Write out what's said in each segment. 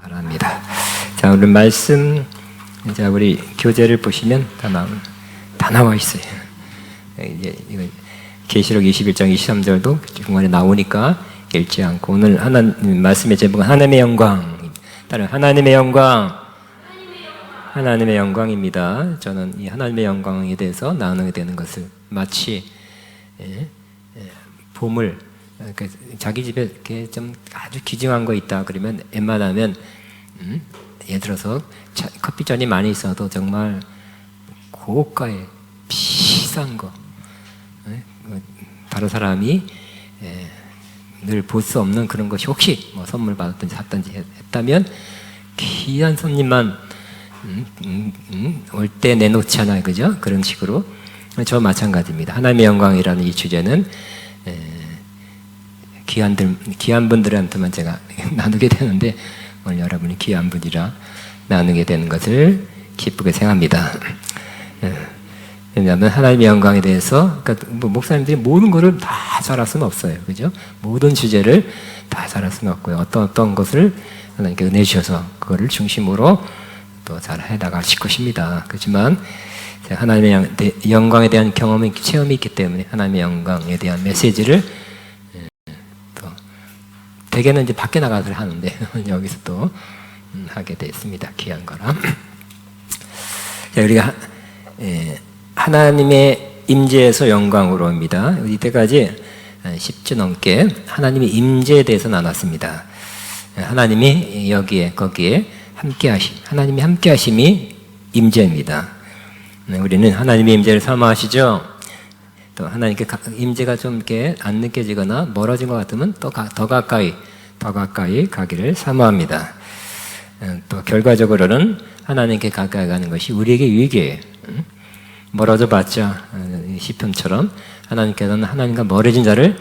바랍니다. 자, 오늘 말씀, 자, 우리 교재를 보시면 다 나와 있어요. 이제 이거 계시록 21장 23절도 중간에 나오니까 읽지 않고, 오늘 하나님 말씀의 제목은 하나님의 영광. 따른 하나님의 영광. 하나님의 영광입니다. 저는 이 하나님의 영광에 대해서 나누게 되는 것을 마치 보물, 그러니까 자기 집에 이렇게 좀 아주 귀중한 거 있다 그러면 웬만하면 예를 들어서 커피잔이 많이 있어도 정말 고가의 비싼 거, 다른 사람이 늘 볼 수 없는 그런 것이 혹시 뭐 선물 받았든지 샀든지 했다면 귀한 손님만 올 때 내놓잖아요, 그죠? 그런 식으로 저 마찬가지입니다. 하나님의 영광이라는 이 주제는 귀한 분들한테만 제가 나누게 되는데 오늘 여러분이 귀한 분이라 나누게 되는 것을 기쁘게 생각합니다. 왜냐하면 하나님의 영광에 대해서, 그러니까 목사님들이 모든 것을 다 잘할 수는 없어요, 그죠? 모든 주제를 다 잘할 수는 없고요. 어떤 것을 하나님께 은혜 주셔서 그거를 중심으로 또 잘 해나가실 것입니다. 그렇지만 하나님의 영광에 대한 경험이, 체험이 있기 때문에 하나님의 영광에 대한 메시지를 또 대개는 이제 밖에 나가서 하는데 여기서 또 하게 됐습니다. 귀한 거라. 자, 우리가 하나님의 임재에서 영광으로입니다. 이때까지 10주 넘게 하나님의 임재에 대해서 나눴습니다. 하나님이 여기에 거기에 함께하심, 하나님이 함께하심이 임재입니다. 우리는 하나님의 임재를 사모하시죠. 또 하나님께 임재가 좀 이렇게 안 느껴지거나 멀어진 것 같으면 또 더 가까이 가기를 사모합니다. 또 결과적으로는 하나님께 가까이 가는 것이 우리에게 유익이에요. 멀어져 봤자 시편처럼 하나님께서는 하나님과 멀어진 자를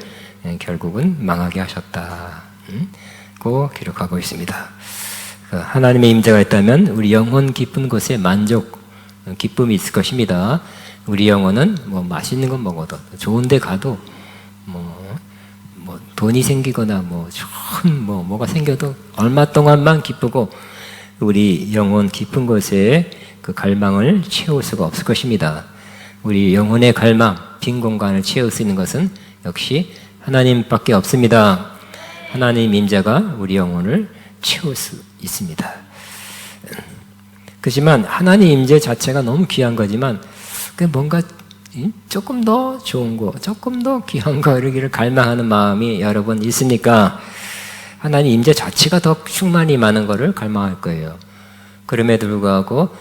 결국은 망하게 하셨다고 기록하고 있습니다. 하나님의 임재가 있다면 우리 영혼 깊은 곳에 기쁨이 있을 것입니다. 우리 영혼은 뭐 맛있는 건 먹어도, 좋은 데 가도, 뭐 돈이 생기거나 뭐가 생겨도 얼마 동안만 기쁘고 우리 영혼 깊은 곳에 그 갈망을 채울 수가 없을 것입니다. 우리 영혼의 갈망, 빈 공간을 채울 수 있는 것은 역시 하나님밖에 없습니다. 하나님 임재가 우리 영혼을 채울 수 있습니다. 그렇지만 하나님 임재 자체가 너무 귀한 거지만 뭔가 조금 더 좋은 거, 조금 더 귀한 거 이러기를 갈망하는 마음이 여러분 있으니까 하나님 임재 자체가 더 충만히 많은 거를 갈망할 거예요. 그럼에도 불구하고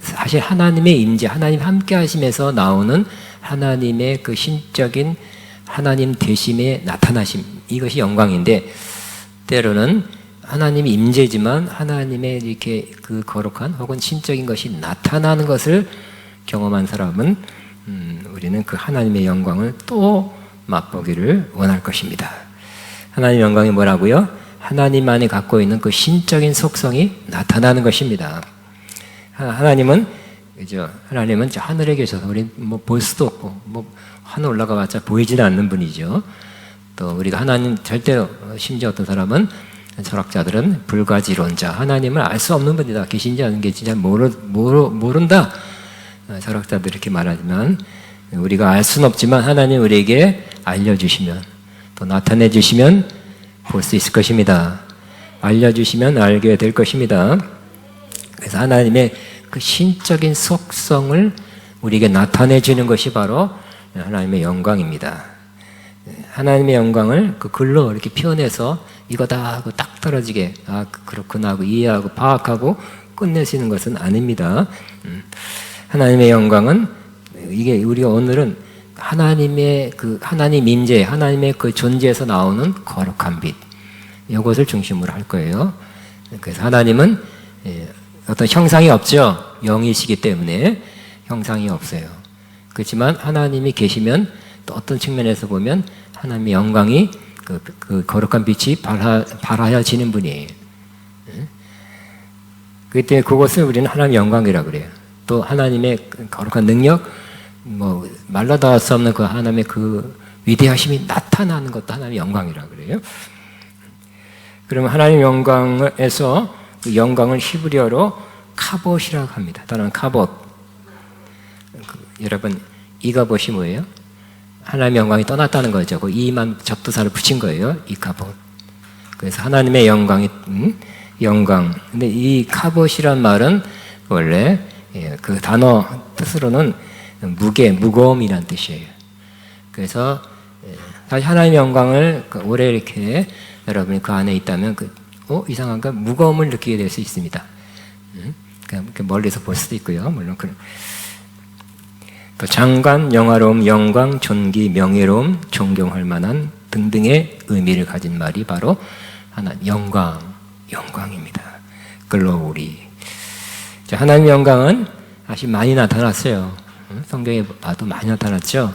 사실 하나님의 임재, 하나님 함께 하심에서 나오는 하나님의 그 신적인 하나님 되심의 나타나심, 이것이 영광인데, 때로는 하나님이 임재지만 하나님의 이렇게 그 거룩한 혹은 신적인 것이 나타나는 것을 경험한 사람은 우리는 그 하나님의 영광을 또 맛보기를 원할 것입니다. 하나님의 영광이 뭐라고요? 하나님만이 갖고 있는 그 신적인 속성이 나타나는 것입니다. 하나님은 저 하늘에 계셔서 우리 볼 수도 없고 하늘 올라가봤자 보이지는 않는 분이죠. 또 우리가 하나님 절대로, 심지어 어떤 사람은, 철학자들은 불가지론자, 하나님을 알 수 없는 분이다, 계신지 아는 게 진짜 모른다, 철학자들이 이렇게 말하지만 우리가 알 수는 없지만 하나님 우리에게 알려주시면, 또 나타내 주시면 볼 수 있을 것입니다. 알려주시면 알게 될 것입니다. 그래서 하나님의 그 신적인 속성을 우리에게 나타내 주는 것이 바로 하나님의 영광입니다. 하나님의 영광을 그 글로 이렇게 표현해서 이거다 하고 딱 떨어지게, 그렇구나 하고 이해하고 파악하고 끝낼 수 있는 것은 아닙니다. 하나님의 영광은, 이게 우리가 오늘은 하나님의 그 하나님 임재, 하나님의 그 존재에서 나오는 거룩한 빛, 이것을 중심으로 할 거예요. 그래서 하나님은 어떤 형상이 없죠. 영이시기 때문에 형상이 없어요. 그렇지만 하나님이 계시면 또 어떤 측면에서 보면 하나님의 영광이 그 거룩한 빛이 발하여지는 분이에요. 그렇기 때문에 그것을 우리는 하나님의 영광이라고 그래요. 또 하나님의 거룩한 능력, 말로 다 할 수 없는 그 하나님의 그 위대하심이 나타나는 것도 하나님의 영광이라고 그래요. 그러면 하나님의 영광에서 그 영광을 히브리어로 카봇이라고 합니다. 다른 카봇. 여러분 이카봇이 뭐예요? 하나님의 영광이 떠났다는 거죠. 그 이만 접두사를 붙인 거예요. 이카봇. 그래서 하나님의 영광이 영광. 근데 이 카봇이란 말은 원래 그 단어 뜻으로는 무게, 무거움이란 뜻이에요. 그래서 사실 하나님의 영광을 오래 이렇게 여러분이 그 안에 있다면 이상한가 무거움을 느끼게 될 수 있습니다. 그냥 멀리서 볼 수도 있고요. 물론 또 장관, 영화로움, 영광, 존귀, 명예로움, 존경할 만한 등등의 의미를 가진 말이 바로 영광입니다. 글로리. 하나님의 영광은 사실 많이 나타났어요. 성경에 봐도 많이 나타났죠.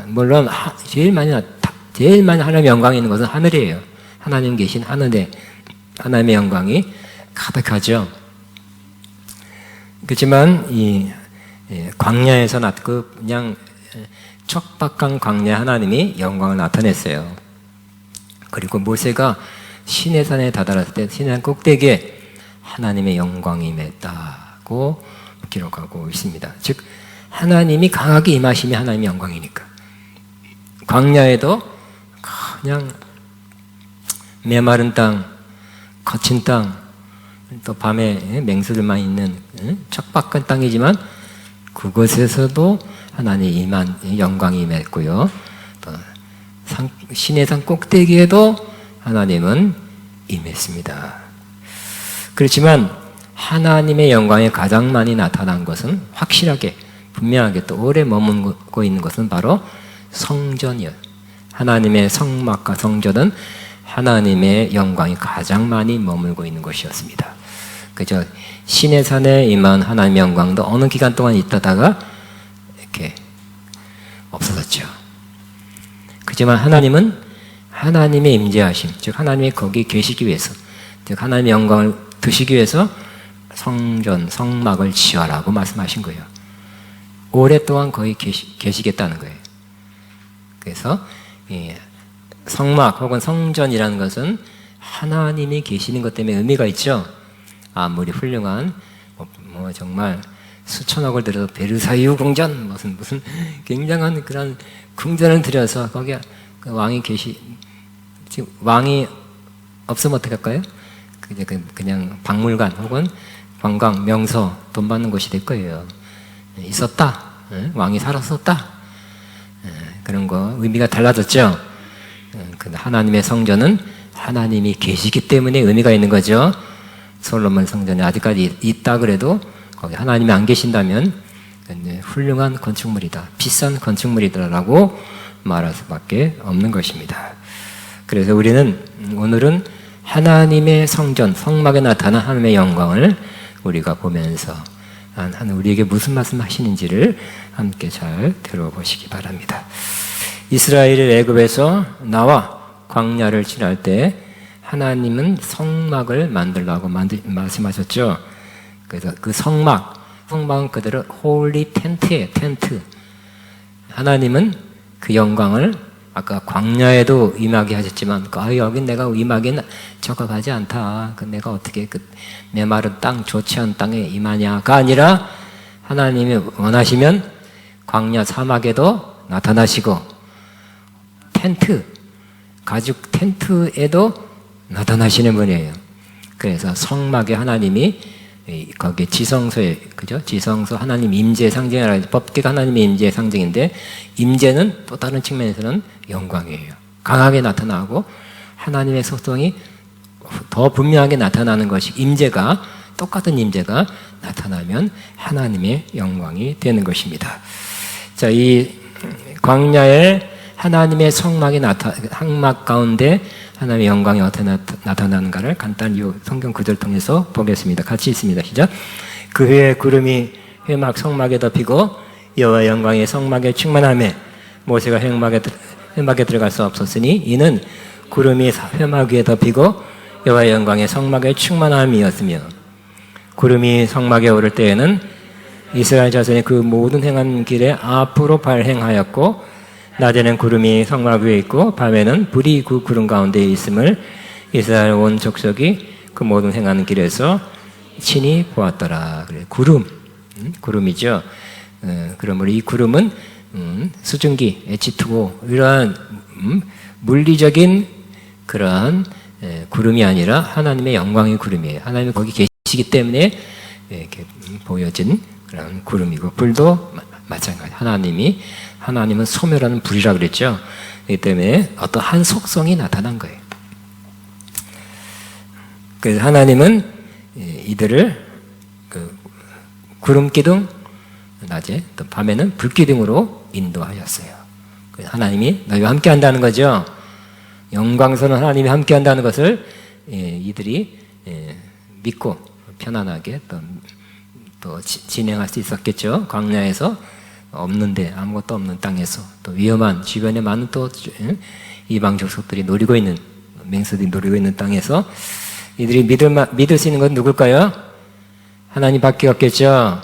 물론 제일 많이 하나님의 영광이 있는 것은 하늘이에요. 하나님 계신 하늘에 하나님의 영광이 가득하죠. 그렇지만 이 광야에서 그냥 척박한 광야 하나님이 영광을 나타냈어요. 그리고 모세가 시내산에 다다랐을 때 시내산 꼭대기에 하나님의 영광이 임했다고 기록하고 있습니다. 즉 하나님이 강하게 임하심이 하나님의 영광이니까. 광야에도 그냥 메마른 땅, 거친 땅, 또 밤에 맹수들만 있는 척박한 땅이지만 그곳에서도 하나님의 임한 영광이 임했고요. 또 시내산 꼭대기에도 하나님은 임했습니다. 그렇지만 하나님의 영광이 가장 많이 나타난 것은 확실하게 분명하게 또 오래 머물고 있는 것은 바로 성전이요. 하나님의 성막과 성전은 하나님의 영광이 가장 많이 머물고 있는 것이었습니다. 그죠? 시내산에 임한 하나님의 영광도 어느 기간 동안 있다가 이렇게 없어졌죠. 그렇지만 하나님은 하나님의 임재하심, 즉 하나님이 거기 계시기 위해서, 즉 하나님의 영광을 드시기 위해서 성전, 성막을 지어라고 말씀하신 거예요. 오랫동안 거기 계시겠다는 거예요. 그래서 성막 혹은 성전이라는 것은 하나님이 계시는 것 때문에 의미가 있죠. 아무리 훌륭한 정말 수천억을 들여서 베르사유 궁전 무슨 굉장한 그런 궁전을 들여서 거기에 그 왕이 지금 왕이 없으면 어떻게 할까요? 그냥 박물관 혹은 관광 명소 돈 받는 곳이 될 거예요. 있었다. 왕이 살았었다. 그런 거 의미가 달라졌죠. 근데 하나님의 성전은 하나님이 계시기 때문에 의미가 있는 거죠. 솔로몬 성전이 아직까지 있다 그래도 거기 하나님이 안 계신다면 훌륭한 건축물이다, 비싼 건축물이다라고 말할 수밖에 없는 것입니다. 그래서 우리는 오늘은 하나님의 성전, 성막에 나타난 하나님의 영광을 우리가 보면서 우리에게 무슨 말씀 하시는지를 함께 잘 들어보시기 바랍니다. 이스라엘이 애굽에서 나와 광야를 지날 때 하나님은 성막을 만들라고 말씀하셨죠. 그래서 그 성막은 그대로 홀리 텐트예요. 텐트. 하나님은 그 영광을 아까 광야에도 임하게 하셨지만 여긴 내가 임하기는 적합하지 않다. 내가 어떻게 그 메마른 땅, 좋지 않은 땅에 임하냐가 아니라 하나님이 원하시면 광야 사막에도 나타나시고 텐트, 가죽 텐트에도 나타나시는 분이에요. 그래서 성막에 하나님이 거기에 지성소에, 그죠? 지성소 하나님 임재의 상징이라 법궤가 하나님의 임재의 상징인데 임재는 또 다른 측면에서는 영광이에요. 강하게 나타나고 하나님의 소성이 더 분명하게 나타나는 것이 임재가 똑같은 임재가 나타나면 하나님의 영광이 되는 것입니다. 자, 이 광야에 하나님의 성막 가운데 하나님의 영광이 어떻게 나타나는가를 간단히 이 성경 구절을 통해서 보겠습니다. 같이 있습니다. 시작. 그 후에 구름이 회막 성막에 덮이고 여호와의 영광이 성막에 충만하며 모세가 회막에 들어갈 수 없었으니 이는 구름이 회막 위에 덮이고 여호와의 영광이 성막에 충만함이었으며 구름이 성막에 오를 때에는 이스라엘 자손이 그 모든 행한 길에 앞으로 발행하였고 낮에는 구름이 성막 위에 있고 밤에는 불이 그 구름 가운데 있음을 이스라엘 온 족속이 그 모든 행하는 길에서 친히 보았더라. 그래, 구름, 구름이죠. 그러므로 이 구름은 수증기, H2O 이러한 물리적인 그러한 구름이 아니라 하나님의 영광의 구름이에요. 하나님이 거기 계시기 때문에 이렇게 보여진 그런 구름이고, 불도 마찬가지. 하나님은 소멸하는 불이라 그랬죠. 그렇기 때문에 어떤 한 속성이 나타난 거예요. 그래서 하나님은 이들을 그 구름 기둥 낮에, 또 밤에는 불 기둥으로 인도하였어요. 하나님이 너희와 함께 한다는 거죠. 영광스러운 하나님이 함께 한다는 것을 이들이 믿고 편안하게 또 진행할 수 있었겠죠. 광야에서 없는데, 아무것도 없는 땅에서, 또 위험한 주변에 많은 또 이방 족속들이 노리고 있는, 맹수들이 노리고 있는 땅에서 이들이 믿을 수 있는 건 누굴까요? 하나님밖에 없겠죠.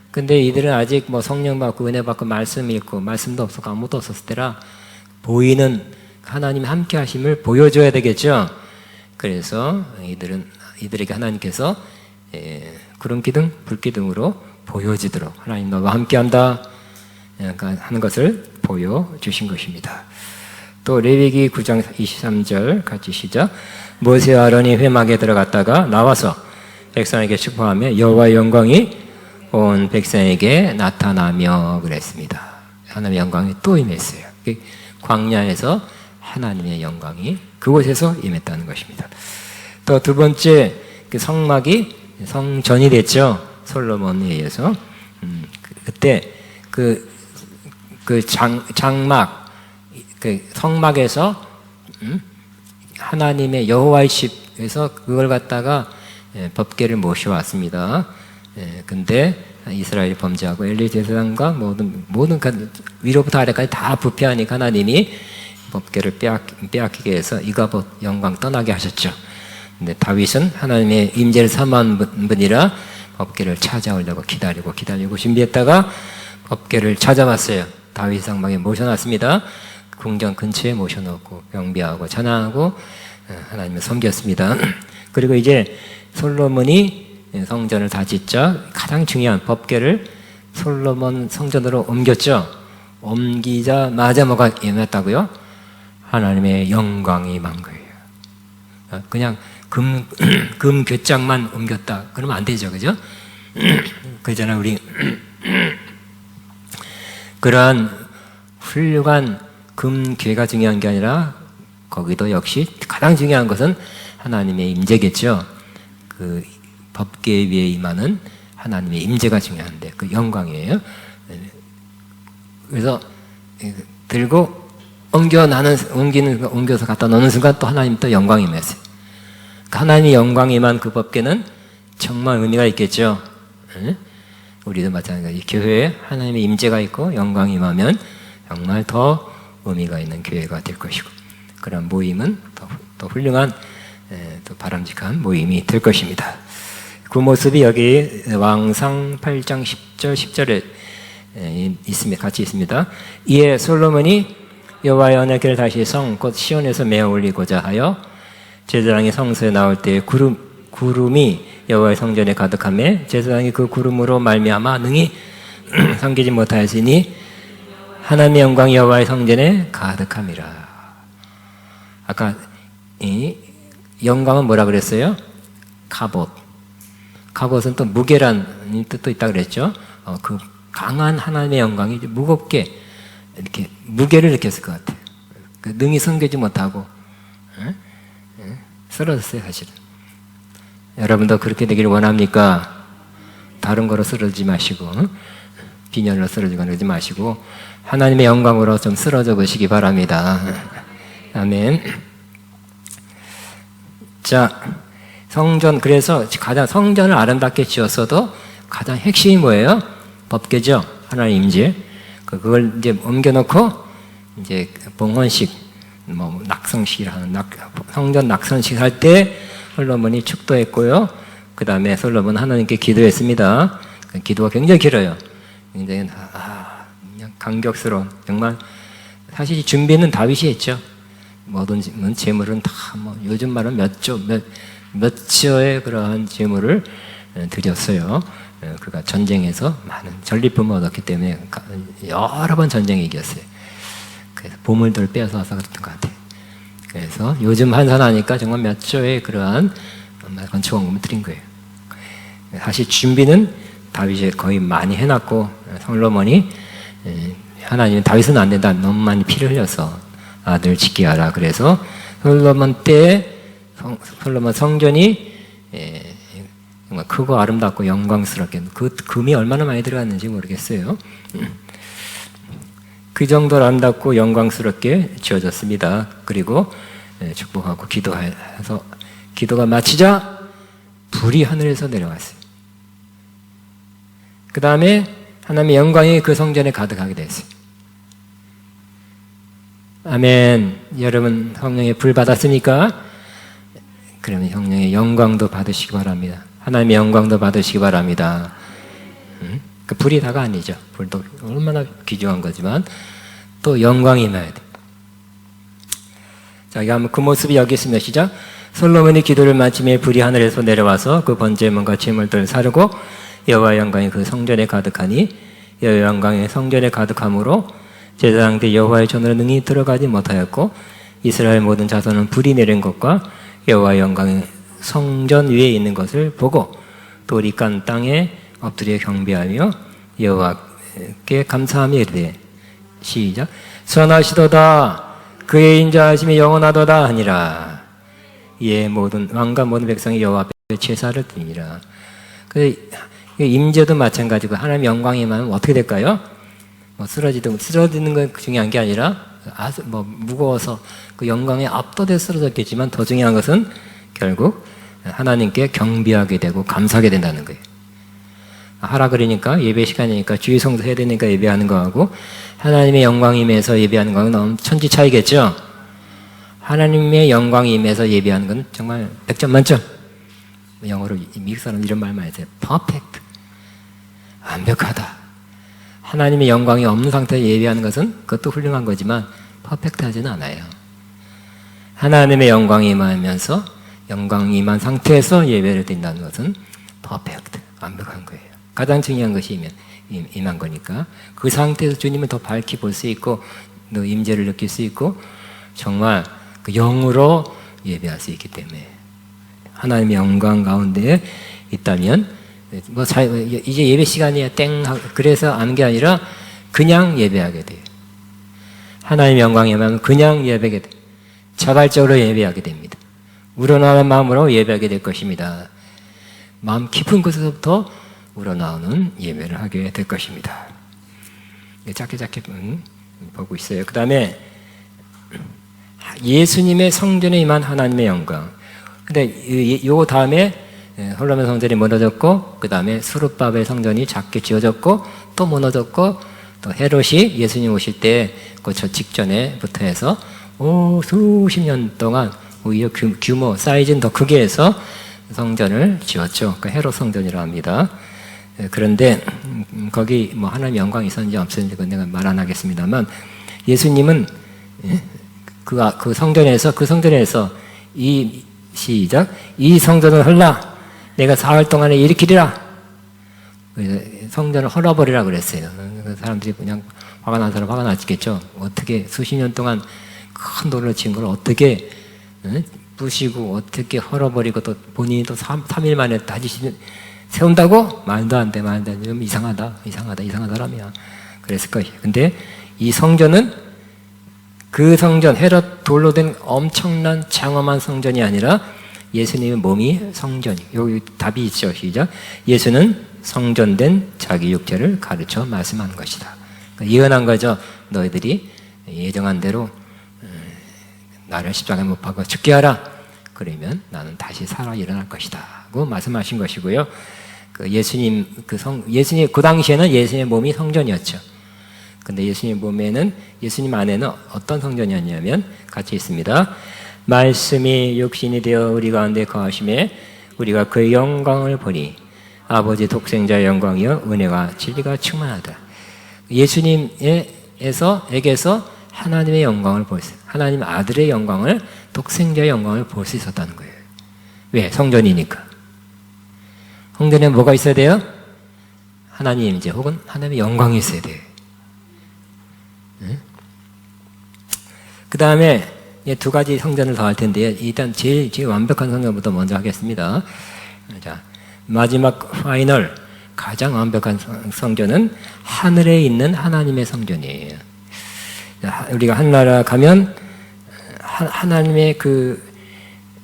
근데 이들은 아직 뭐 성령 받고 은혜 받고 말씀 읽고 말씀도 없었고 아무것도 없었을 때라 보이는 하나님이 함께 하심을 보여줘야 되겠죠. 그래서 이들에게 하나님께서 구름 기둥, 불 기둥으로 보여지도록 하나님 너와 함께 한다 하는 것을 보여주신 것입니다. 또 레위기 9장 23절 같이 시작. 모세와 아론이 회막에 들어갔다가 나와서 백성에게 축복하며 여호와의 영광이 온 백성에게 나타나며 그랬습니다. 하나님의 영광이 또 임했어요. 광야에서 하나님의 영광이 그곳에서 임했다는 것입니다. 또 두 번째, 그 성막이 성전이 됐죠. 솔로몬에 의해서. 그때 그 장막, 그 성막에서 하나님의 여호와의 집에서 그걸 갖다가 법궤를 모셔왔습니다. 근데 이스라엘이 범죄하고 엘리 제사장과 모든 위로부터 아래까지 다 부패하니까 하나님이 법궤를 빼앗기게 해서 이가봇 영광 떠나게 하셨죠. 근데 다윗은 하나님의 임재를 삼은 분이라 법궤를 찾아오려고 기다리고 준비했다가 법궤를 찾아왔어요. 다윗 상방에 모셔놨습니다. 궁전 근처에 모셔놓고 경배하고 찬양하고 하나님을 섬겼습니다. 그리고 이제 솔로몬이 성전을 다 짓자 가장 중요한 법궤를 솔로몬 성전으로 옮겼죠. 옮기자마자 뭐가 임했다고요? 하나님의 영광이 임한 거예요. 그냥 금 궤장만 옮겼다 그러면 안 되죠, 그죠? 그잖아 우리 그러한 훌륭한 금궤가 중요한 게 아니라 거기도 역시 가장 중요한 것은 하나님의 임재겠죠. 그 법궤 위에 임하는 하나님의 임재가 중요한데 그 영광이에요. 그래서 들고 옮겨서 갖다 넣는 순간 또 하나님 또 영광이 임했어요. 하나님의 영광이 임한 그 법궤는 정말 의미가 있겠죠. 우리도 마찬가지. 교회에 하나님의 임재가 있고 영광이 임하면 정말 더 의미가 있는 교회가 될 것이고, 그런 모임은 더 훌륭한 또 바람직한 모임이 될 것입니다. 그 모습이 여기 왕상 8장 10절 10절에 있습니다. 같이 있습니다. 이에 솔로몬이 여호와의 언약궤를 다시 성 곧 시온에서 메어 올리고자 하여 제사장이 성소에 나올 때 구름이 여호와의 성전에 가득하며 제사장이 그 구름으로 말미암아 능히 섬기지 못하였으니 하나님의 영광이 여호와의 성전에 가득함이라. 아까 이 영광은 뭐라 그랬어요? 갑옷. 갑옷은 또 무게란 뜻도 있다 그랬죠. 그 강한 하나님의 영광이 무겁게 이렇게 무게를 느꼈을 것 같아요. 능히 섬기지 못하고 쓰러졌어요, 사실은. 여러분도 그렇게 되기를 원합니까? 다른 거로 쓰러지지 마시고 빈혈로 쓰러지거나 그러지 마시고 하나님의 영광으로 좀 쓰러져 보시기 바랍니다. 아멘. 자, 성전, 그래서 가장 성전을 아름답게 지었어도 가장 핵심이 뭐예요? 법궤죠. 하나님 임재. 그걸 이제 옮겨놓고 이제 봉헌식, 뭐 낙성식이라는 성전 낙성식 할 때 솔로몬이 축도했고요. 그 다음에 솔로몬 하나님께 기도했습니다. 그 기도가 굉장히 길어요. 굉장히 그냥 감격스러운, 정말 사실 준비는 다윗이 했죠. 모든 재물은 다 뭐 요즘 말은 몇 조의 그러한 재물을 드렸어요. 그가 전쟁에서 많은 전리품을 얻었기 때문에 여러 번 전쟁에 이겼어요. 그래서 보물들을 빼앗아서 그랬던 것 같아요. 그래서 요즘 환산하니까 정말 몇 조의 그러한 건축원금을 드린 거예요. 사실 준비는 다윗이 거의 많이 해놨고, 솔로몬이 하나님 다윗은 안 된다, 너무 많이 피를 흘려서 아들 짓게 하라. 그래서 솔로몬 때에 솔로몬 성전이 정말 크고 아름답고 영광스럽게, 그 금이 얼마나 많이 들어갔는지 모르겠어요. 그 정도로 아름답고 영광스럽게 지어졌습니다. 그리고 축복하고 기도해서 기도가 마치자 불이 하늘에서 내려왔어요. 그 다음에 하나님의 영광이 그 성전에 가득하게 됐어요. 아멘. 여러분 성령의 불 받았으니까 그러면 성령의 영광도 받으시기 바랍니다. 하나님의 영광도 받으시기 바랍니다. 그 불이 다가 아니죠. 불도 얼마나 귀중한 거지만 또 영광이 임해야 돼. 자, 한번 그 모습이 여기 있습니다. 시작. 솔로몬이 기도를 마침에 불이 하늘에서 내려와서 그 번제물과 제물들을 사르고 여호와의 영광이 그 성전에 가득하니 여호와의 영광이 성전에 가득함으로 제사장들이 여호와의 전으로 능히 들어가지 못하였고 이스라엘 모든 자손은 불이 내린 것과 여호와의 영광이 성전 위에 있는 것을 보고 돌이 깐 땅에 엎드려 경배하며 여호와께 감사하며 이르되 시작. 선하시도다 그의 인자하심이 영원하도다 하니라. 이에 모든 왕과 모든 백성이 여호와 앞에 제사를 드리니라. 그 임재도 마찬가지고 하나님 영광이 임하면 어떻게 될까요? 쓰러지는 건 중요한 게 아니라 아주 무거워서 그 영광에 압도돼 쓰러졌겠지만 더 중요한 것은 결국 하나님께 경배하게 되고 감사하게 된다는 거예요. 하라 그러니까 예배 시간이니까 주의 성도 해야 되니까 예배하는 거하고 하나님의 영광이 임해서 예배하는 거는 너무 천지 차이겠죠. 하나님의 영광이 임해서 예배하는 건 정말 100점 만점. 영어로 미국 사람 이런 말 많이 써요. 퍼펙트. 완벽하다. 하나님의 영광이 없는 상태에서 예배하는 것은 그것도 훌륭한 거지만 퍼펙트하지는 않아요. 하나님의 영광이 임하면서 영광이 임한 상태에서 예배를 드린다는 것은 퍼펙트, 완벽한 거예요. 가장 중요한 것이 임한 거니까 그 상태에서 주님을 더 밝히 볼 수 있고 또 임재를 느낄 수 있고 정말 그 영으로 예배할 수 있기 때문에 하나님의 영광 가운데 있다면 이제 예배 시간이야 땡 그래서 하는 게 아니라 그냥 예배하게 돼요. 하나님의 영광이 임하면 그냥 예배하게 돼요. 자발적으로 예배하게 됩니다. 우러나오는 마음으로 예배하게 될 것입니다. 마음 깊은 곳에서부터 우러나오는 예배를 하게 될 것입니다. 짧게 보고 있어요. 그 다음에 예수님의 성전에 임한 하나님의 영광. 근데 요 다음에 솔로몬 성전이 무너졌고 그 다음에 스룹바벨 성전이 작게 지어졌고 또 무너졌고 또 헤롯이 예수님 오실 때 그 저 직전에부터 해서 수십 년 동안 오히려 규모 사이즈는 더 크게 해서 성전을 지었죠. 그 헤롯 성전이라고 합니다. 그런데 거기 뭐 하나님 영광이 있었는지 없었는지 그건 내가 말 안 하겠습니다만 예수님은 그 성전에서 이 시작 이 성전을 헐라 내가 사흘 동안에 일으키리라. 성전을 헐어버리라 그랬어요. 사람들이 그냥 화가 난 사람 화가 났겠죠. 어떻게 수십 년 동안 큰 돌을 지은 걸 어떻게 부시고 어떻게 헐어버리고 또 본인이 또 3일 만에 다시 세운다고? 말도 안 돼. 좀 이상한 사람이야. 그랬을 거예요. 근데 이 성전은 그 성전, 헤롯 돌로 된 엄청난 장엄한 성전이 아니라 예수님의 몸이 성전이. 여기 답이 있죠. 시작. 예수는 성전된 자기 육체를 가르쳐 말씀한 것이다. 예언한 거죠. 너희들이 예정한 대로 나를 십자가에 못 박아 죽게 하라. 그러면 나는 다시 살아 일어날 것이다. 고 말씀하신 것이고요. 예수님 그 당시에는 예수님의 몸이 성전이었죠. 근데 예수님 안에는 어떤 성전이었냐면 같이 있습니다. 말씀이 육신이 되어 우리 가운데 거하심에 우리가 그의 영광을 보니 아버지 독생자의 영광이요 은혜와 진리가 충만하다. 예수님에게서 하나님의 영광을 볼 수, 하나님 아들의 영광을 독생자의 영광을 볼 수 있었다는 거예요. 왜? 성전이니까. 성전에 뭐가 있어야 돼요? 하나님 임재 혹은 하나님의 영광이 있어야 돼요. 그 다음에 두 가지 성전을 더 할 텐데요. 일단 제일 완벽한 성전부터 먼저 하겠습니다. 자, 마지막 파이널 가장 완벽한 성전은 하늘에 있는 하나님의 성전이에요. 우리가 하늘나라 가면 하나님의 그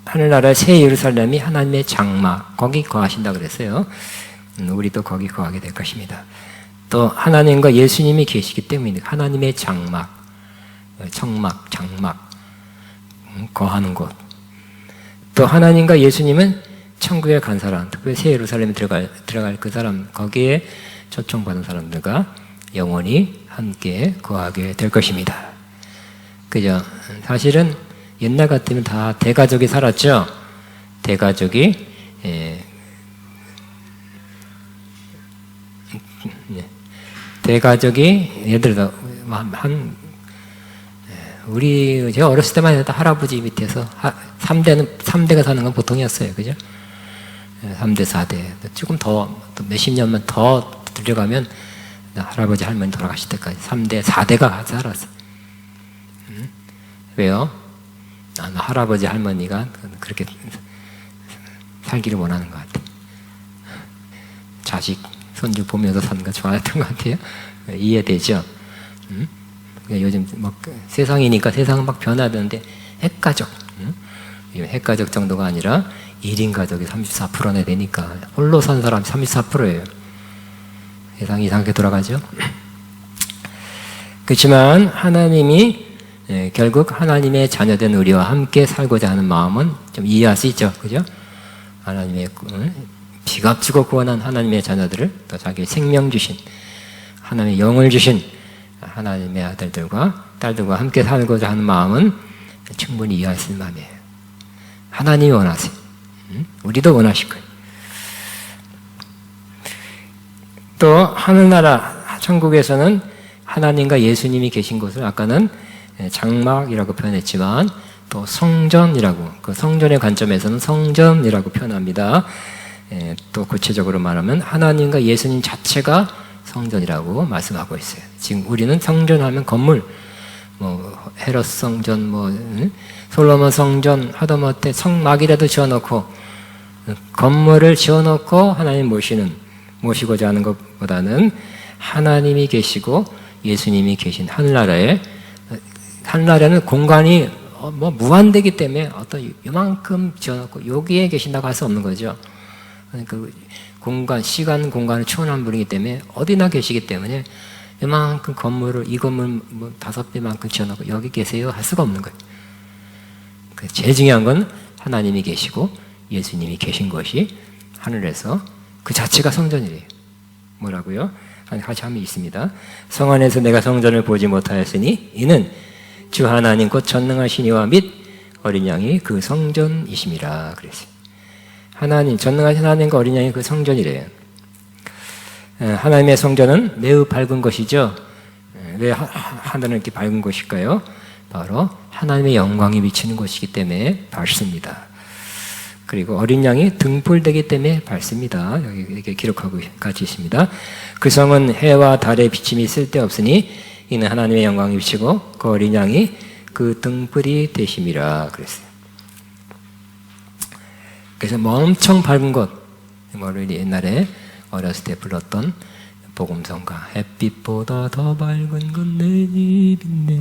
하늘나라의 새 예루살렘이 하나님의 장막, 거기 거하신다 그랬어요. 우리도 거기 거하게 될 것입니다. 또 하나님과 예수님이 계시기 때문에 하나님의 장막, 청막, 장막, 거하는 곳. 또 하나님과 예수님은 천국에 간 사람, 특별히 새 예루살렘에 들어갈 그 사람, 거기에 초청받은 사람들과 영원히 함께 거하게 될 것입니다. 그죠? 사실은 옛날 같으면 다 대가족이 살았죠? 대가족이, 대가족이, 예를 들어서, 제가 어렸을 때만 해도 할아버지 밑에서 3대가 사는 건 보통이었어요. 그죠? 3대, 4대. 조금 더, 몇십 년만 더 들어가면 할아버지, 할머니 돌아가실 때까지 3대, 4대가 살았어요. 왜요? 아마 할아버지, 할머니가 그렇게 살기를 원하는 것 같아요. 자식, 손주 보면서 사는 거 좋아했던 것 같아요. 이해되죠? 요즘 뭐 세상이니까 세상은 막 변화되는데 핵가족, 핵가족 정도가 아니라 1인 가족이 34%나 되니까 홀로 산 사람이 34%예요. 세상이 이상하게 돌아가죠. 그렇지만 하나님이 결국 하나님의 자녀된 우리와 함께 살고자 하는 마음은 좀 이해할 수 있죠. 그죠? 하나님의 비값주고 구원한 하나님의 자녀들을 또 자기의 생명 주신 하나님의 영을 주신 하나님의 아들들과 딸들과 함께 살고자 하는 마음은 충분히 이해할 수 있는 마음이에요. 하나님이 원하세요. 우리도 원하실 거예요. 또 하늘나라 천국에서는 하나님과 예수님이 계신 곳을 아까는 장막이라고 표현했지만 또 성전이라고, 그 성전의 관점에서는 성전이라고 표현합니다. 또 구체적으로 말하면 하나님과 예수님 자체가 성전이라고 말씀하고 있어요. 지금 우리는 성전하면 건물, 뭐 헤롯 성전, 솔로몬 성전 하다못해 성막이라도 지어놓고 건물을 지어놓고 하나님 모시고자 하는 것보다는 하나님이 계시고 예수님이 계신 하늘나라는 공간이 무한되기 때문에 어떤 이만큼 지어놓고 여기에 계신다고 할 수 없는 거죠. 그러니까 시간, 공간을 초월한 분이기 때문에 어디나 계시기 때문에 이만큼 건물을, 이 건물 5배만큼 지어놓고 여기 계세요 할 수가 없는 거예요. 제일 중요한 건 하나님이 계시고 예수님이 계신 것이 하늘에서 그 자체가 성전이래요. 뭐라고요? 같이 하면 있습니다. 성 안에서 내가 성전을 보지 못하였으니 이는 주 하나님 곧 전능하신 이와 및 어린 양이 그 성전이심이라 그랬어요. 전능하신 하나님과 어린 양이 그 성전이래요. 하나님의 성전은 매우 밝은 것이죠. 왜 하늘은 이렇게 밝은 것일까요? 바로 하나님의 영광이 비치는 것이기 때문에 밝습니다. 그리고 어린 양이 등불되기 때문에 밝습니다. 여기 이렇게 기록하고 같이 있습니다. 그 성은 해와 달의 비침이 쓸데없으니 이는 하나님의 영광이 비치고 그 어린 양이 그 등불이 되심이라 그랬어요. 그래서 엄청 밝은 것, 우리 옛날에 어렸을 때 불렀던 복음성가, 햇빛보다 더 밝은 건 내 집인데,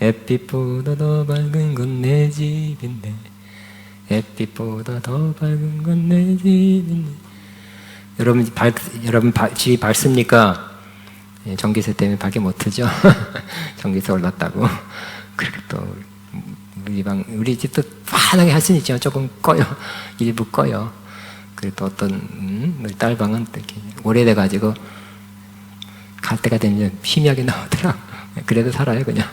햇빛보다 더 밝은 건 내 집인데, 햇빛보다 더 밝은 건 내 집인데. 여러분 집이 밝습니까? 전기세 때문에 밝게 못 틀죠. 전기세 올랐다고. 그리고 또 우리 집도 환하게 할 수는 있지만 조금 꺼요. 일부 꺼요. 그리고 또 어떤 우리 딸 방은 이렇게 오래돼가지고 갈 때가 되면 희미하게 나오더라. 그래도 살아요 그냥.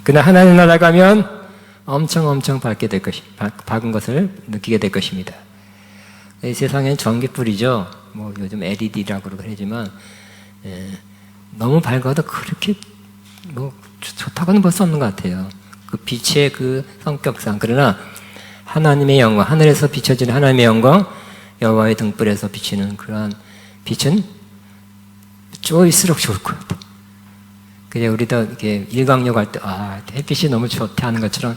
그러나 하나님 나라 가면 엄청 밝게 될 밝은 것을 느끼게 될 것입니다. 이 세상엔 전기불이죠. 뭐 요즘 LED라고 그러지만 너무 밝아도 그렇게 좋다고는 볼 수 없는 것 같아요. 그 빛의 그 성격상. 그러나 하나님의 영광, 하늘에서 비춰지는 하나님의 영광, 여호와의 등불에서 비치는 그러한 빛은 쪼일수록 좋을 것 같아요. 그냥 우리도 이렇게 일광욕 할 때, 햇빛이 너무 좋다 하는 것처럼,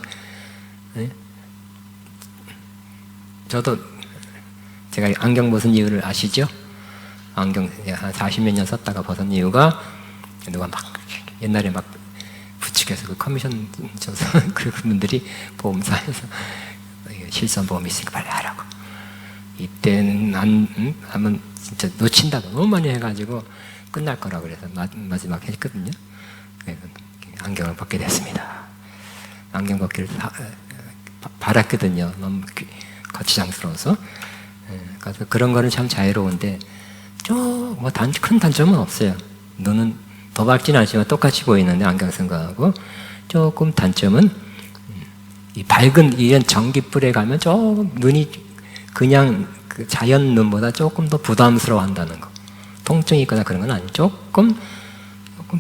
네? 저도 제가 안경 벗은 이유를 아시죠? 안경 한 40몇 년 썼다가 벗은 이유가 누가 막 옛날에 막 부축해서 그 커미션 줘서 그분들이 보험사에서 실손보험이 있으니까 빨리 하라고. 이때는 하면 진짜 놓친다고 너무 많이 해가지고 끝날 거라고 그래서 마지막 했거든요. 그래서 안경을 벗게 됐습니다. 안경 벗기를 바랐거든요. 너무 거추장스러워서. 그래서 그런 거는 참 자유로운데 큰 단점은 없어요. 눈은 더 밝지는 않지만 똑같이 보이는데 안경 쓴 거하고 조금 단점은 이 밝은 이런 전기불에 가면 조금 눈이 그냥 그 자연 눈보다 조금 더 부담스러워한다는 거. 통증이 있거나 그런 건 아니에요. 조금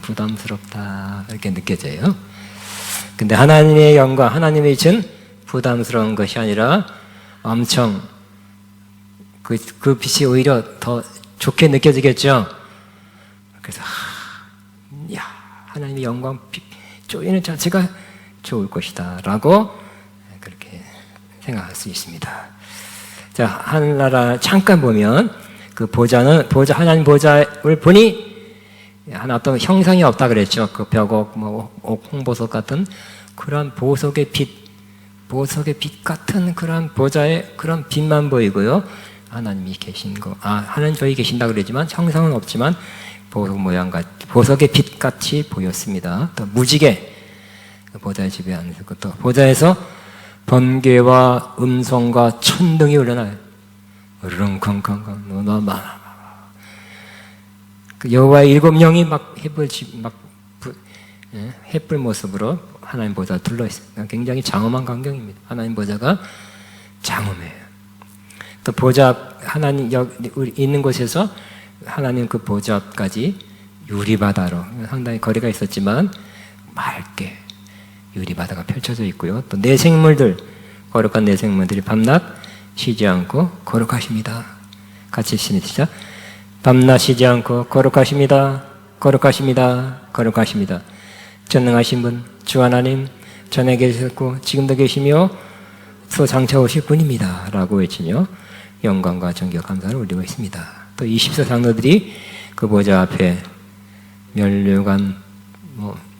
부담스럽다 이렇게 느껴져요. 근데 하나님의 영광, 하나님의 빛은 부담스러운 것이 아니라 엄청 그 빛이 오히려 더 좋게 느껴지겠죠. 그래서 하나님의 영광 쪼이는 자체가 좋을 것이다 라고 그렇게 생각할 수 있습니다. 자, 하늘나라 잠깐 보면 그 하나님 보좌를 보니 하나 어떤 형상이 없다 그랬죠. 그 벽옥, 홍보석 같은 그런 보석의 빛 같은 그런 보좌의 그런 빛만 보이고요. 하나님이 계신 거, 하나님 저희 계신다 그러지만 형상은 없지만 보석 모양과 보석의 빛 같이 보였습니다. 또 무지개 보좌의 집에 앉으셨고 또 보좌에서 번개와 음성과 천둥이 흘러나요. 으르렁쾅쾅쾅 그 여호와의 7영이 막 햇불 모습으로 하나님 보좌 둘러 있습니다. 굉장히 장엄한 광경입니다. 하나님 보좌가 장엄해요. 또 보좌 하나님 있는 곳에서 하나님 그 보좌까지 유리바다로 상당히 거리가 있었지만 맑게 유리바다가 펼쳐져 있고요. 또 내생물들 거룩한 내생물들이 밤낮 쉬지 않고 거룩하십니다. 같이 시작. 밤낮 쉬지 않고 거룩하십니다. 거룩하십니다. 거룩하십니다. 전능하신 분 주 하나님 전에 계셨고 지금도 계시며 또 장차 오실 분입니다 라고 외치며 영광과 존귀와 감사를 올리고 있습니다. 또 24 장로들이 그 보좌 앞에 면류관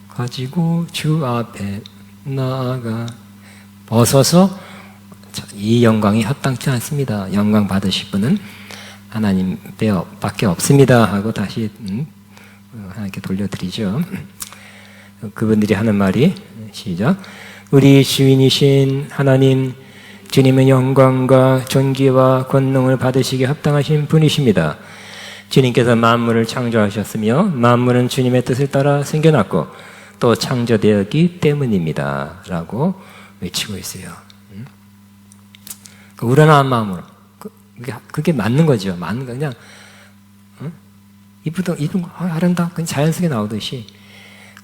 가지고 주 앞에 나아가 벗어서 이 영광이 합당치 않습니다. 영광 받으실 분은 하나님 밖에 없습니다 하고 다시 하나님께 돌려드리죠. 그분들이 하는 말이 시작. 우리 주인이신 하나님 주님은 영광과 존귀와 권능을 받으시기에 합당하신 분이십니다. 주님께서 만물을 창조하셨으며 만물은 주님의 뜻을 따라 생겨났고 또 창조되었기 때문입니다 라고 외치고 있어요. 우러나한 마음으로 그게 맞는 거죠. 맞는 거 그냥 이쁜 거 아름다 그냥 자연스럽게 나오듯이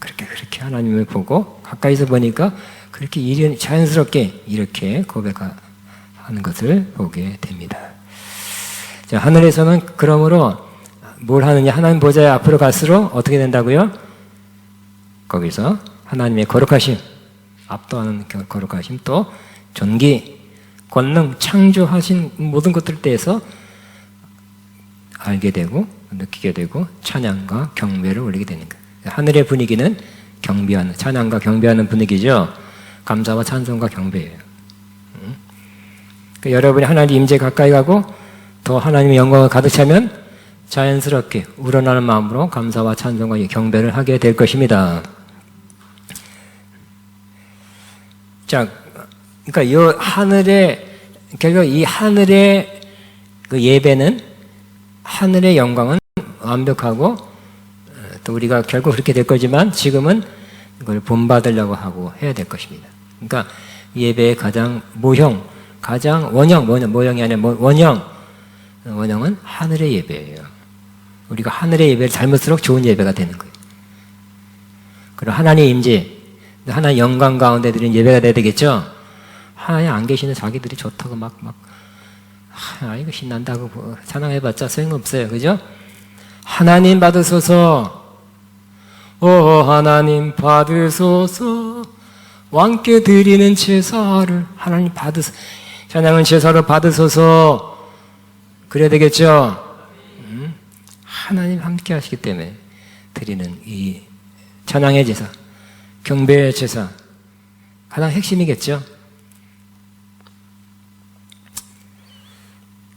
그렇게 하나님을 보고 가까이서 보니까 그렇게 자연스럽게 이렇게 고백하는 것을 보게 됩니다. 자, 하늘에서는 그러므로 뭘 하느냐? 하나님 보좌의 앞으로 갈수록 어떻게 된다고요? 거기서 하나님의 거룩하심, 압도하는 거룩하심, 또 존귀, 권능, 창조하신 모든 것들 대해서 알게 되고 느끼게 되고 찬양과 경배를 올리게 되는 거예요. 하늘의 분위기는 경배하는, 찬양과 경배하는 분위기죠. 감사와 찬송과 경배예요. 그러니까 여러분이 하나님 임재 가까이 가고 더 하나님의 영광을 가득 차면 자연스럽게 우러나는 마음으로 감사와 찬송과 경배를 하게 될 것입니다. 자, 그러니까 결국 이 하늘의 그 예배는 하늘의 영광은 완벽하고 또 우리가 결국 그렇게 될 거지만 지금은 그걸 본받으려고 하고 해야 될 것입니다. 그러니까 예배의 가장 모형이 아니라 원형은 하늘의 예배예요. 우리가 하늘의 예배를 닮을수록 좋은 예배가 되는 거예요. 그리고 하나님의 임재, 하나님 영광 가운데 드리는 예배가 돼야 되겠죠? 하나님 안 계시는 자기들이 좋다고 이거 신난다고 찬양해봤자 소용없어요. 그죠? 하나님 받으소서, 하나님 받으소서, 왕께 드리는 제사를 하나님 받으소서, 찬양은 제사로 받으소서. 그래야 되겠죠? 하나님 함께 하시기 때문에 드리는 이 찬양의 제사, 경배의 제사, 가장 핵심이겠죠?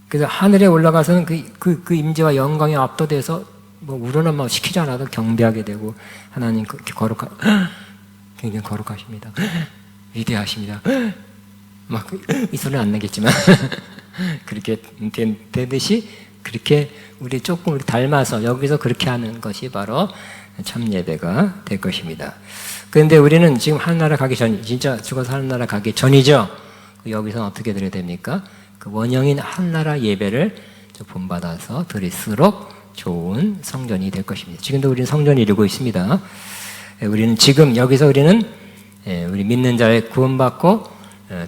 그래서 하늘에 올라가서는 그 임재와 영광에 압도돼서 우러나 시키지 않아도 경배하게 되고, 하나님 굉장히 거룩하십니다. 위대하십니다. 이 소리는 안 나겠지만 그렇게 되듯이 그렇게 우리 닮아서 여기서 그렇게 하는 것이 바로 참 예배가 될 것입니다. 그런데 우리는 지금 하늘나라 가기 전, 진짜 죽어서 하늘나라 가기 전이죠. 여기서는 어떻게 드려야 됩니까? 그 원형인 하늘나라 예배를 본받아서 드릴수록 좋은 성전이 될 것입니다. 지금도 우리는 성전을 이루고 있습니다. 우리는 지금 여기서 우리 믿는 자의 구원받고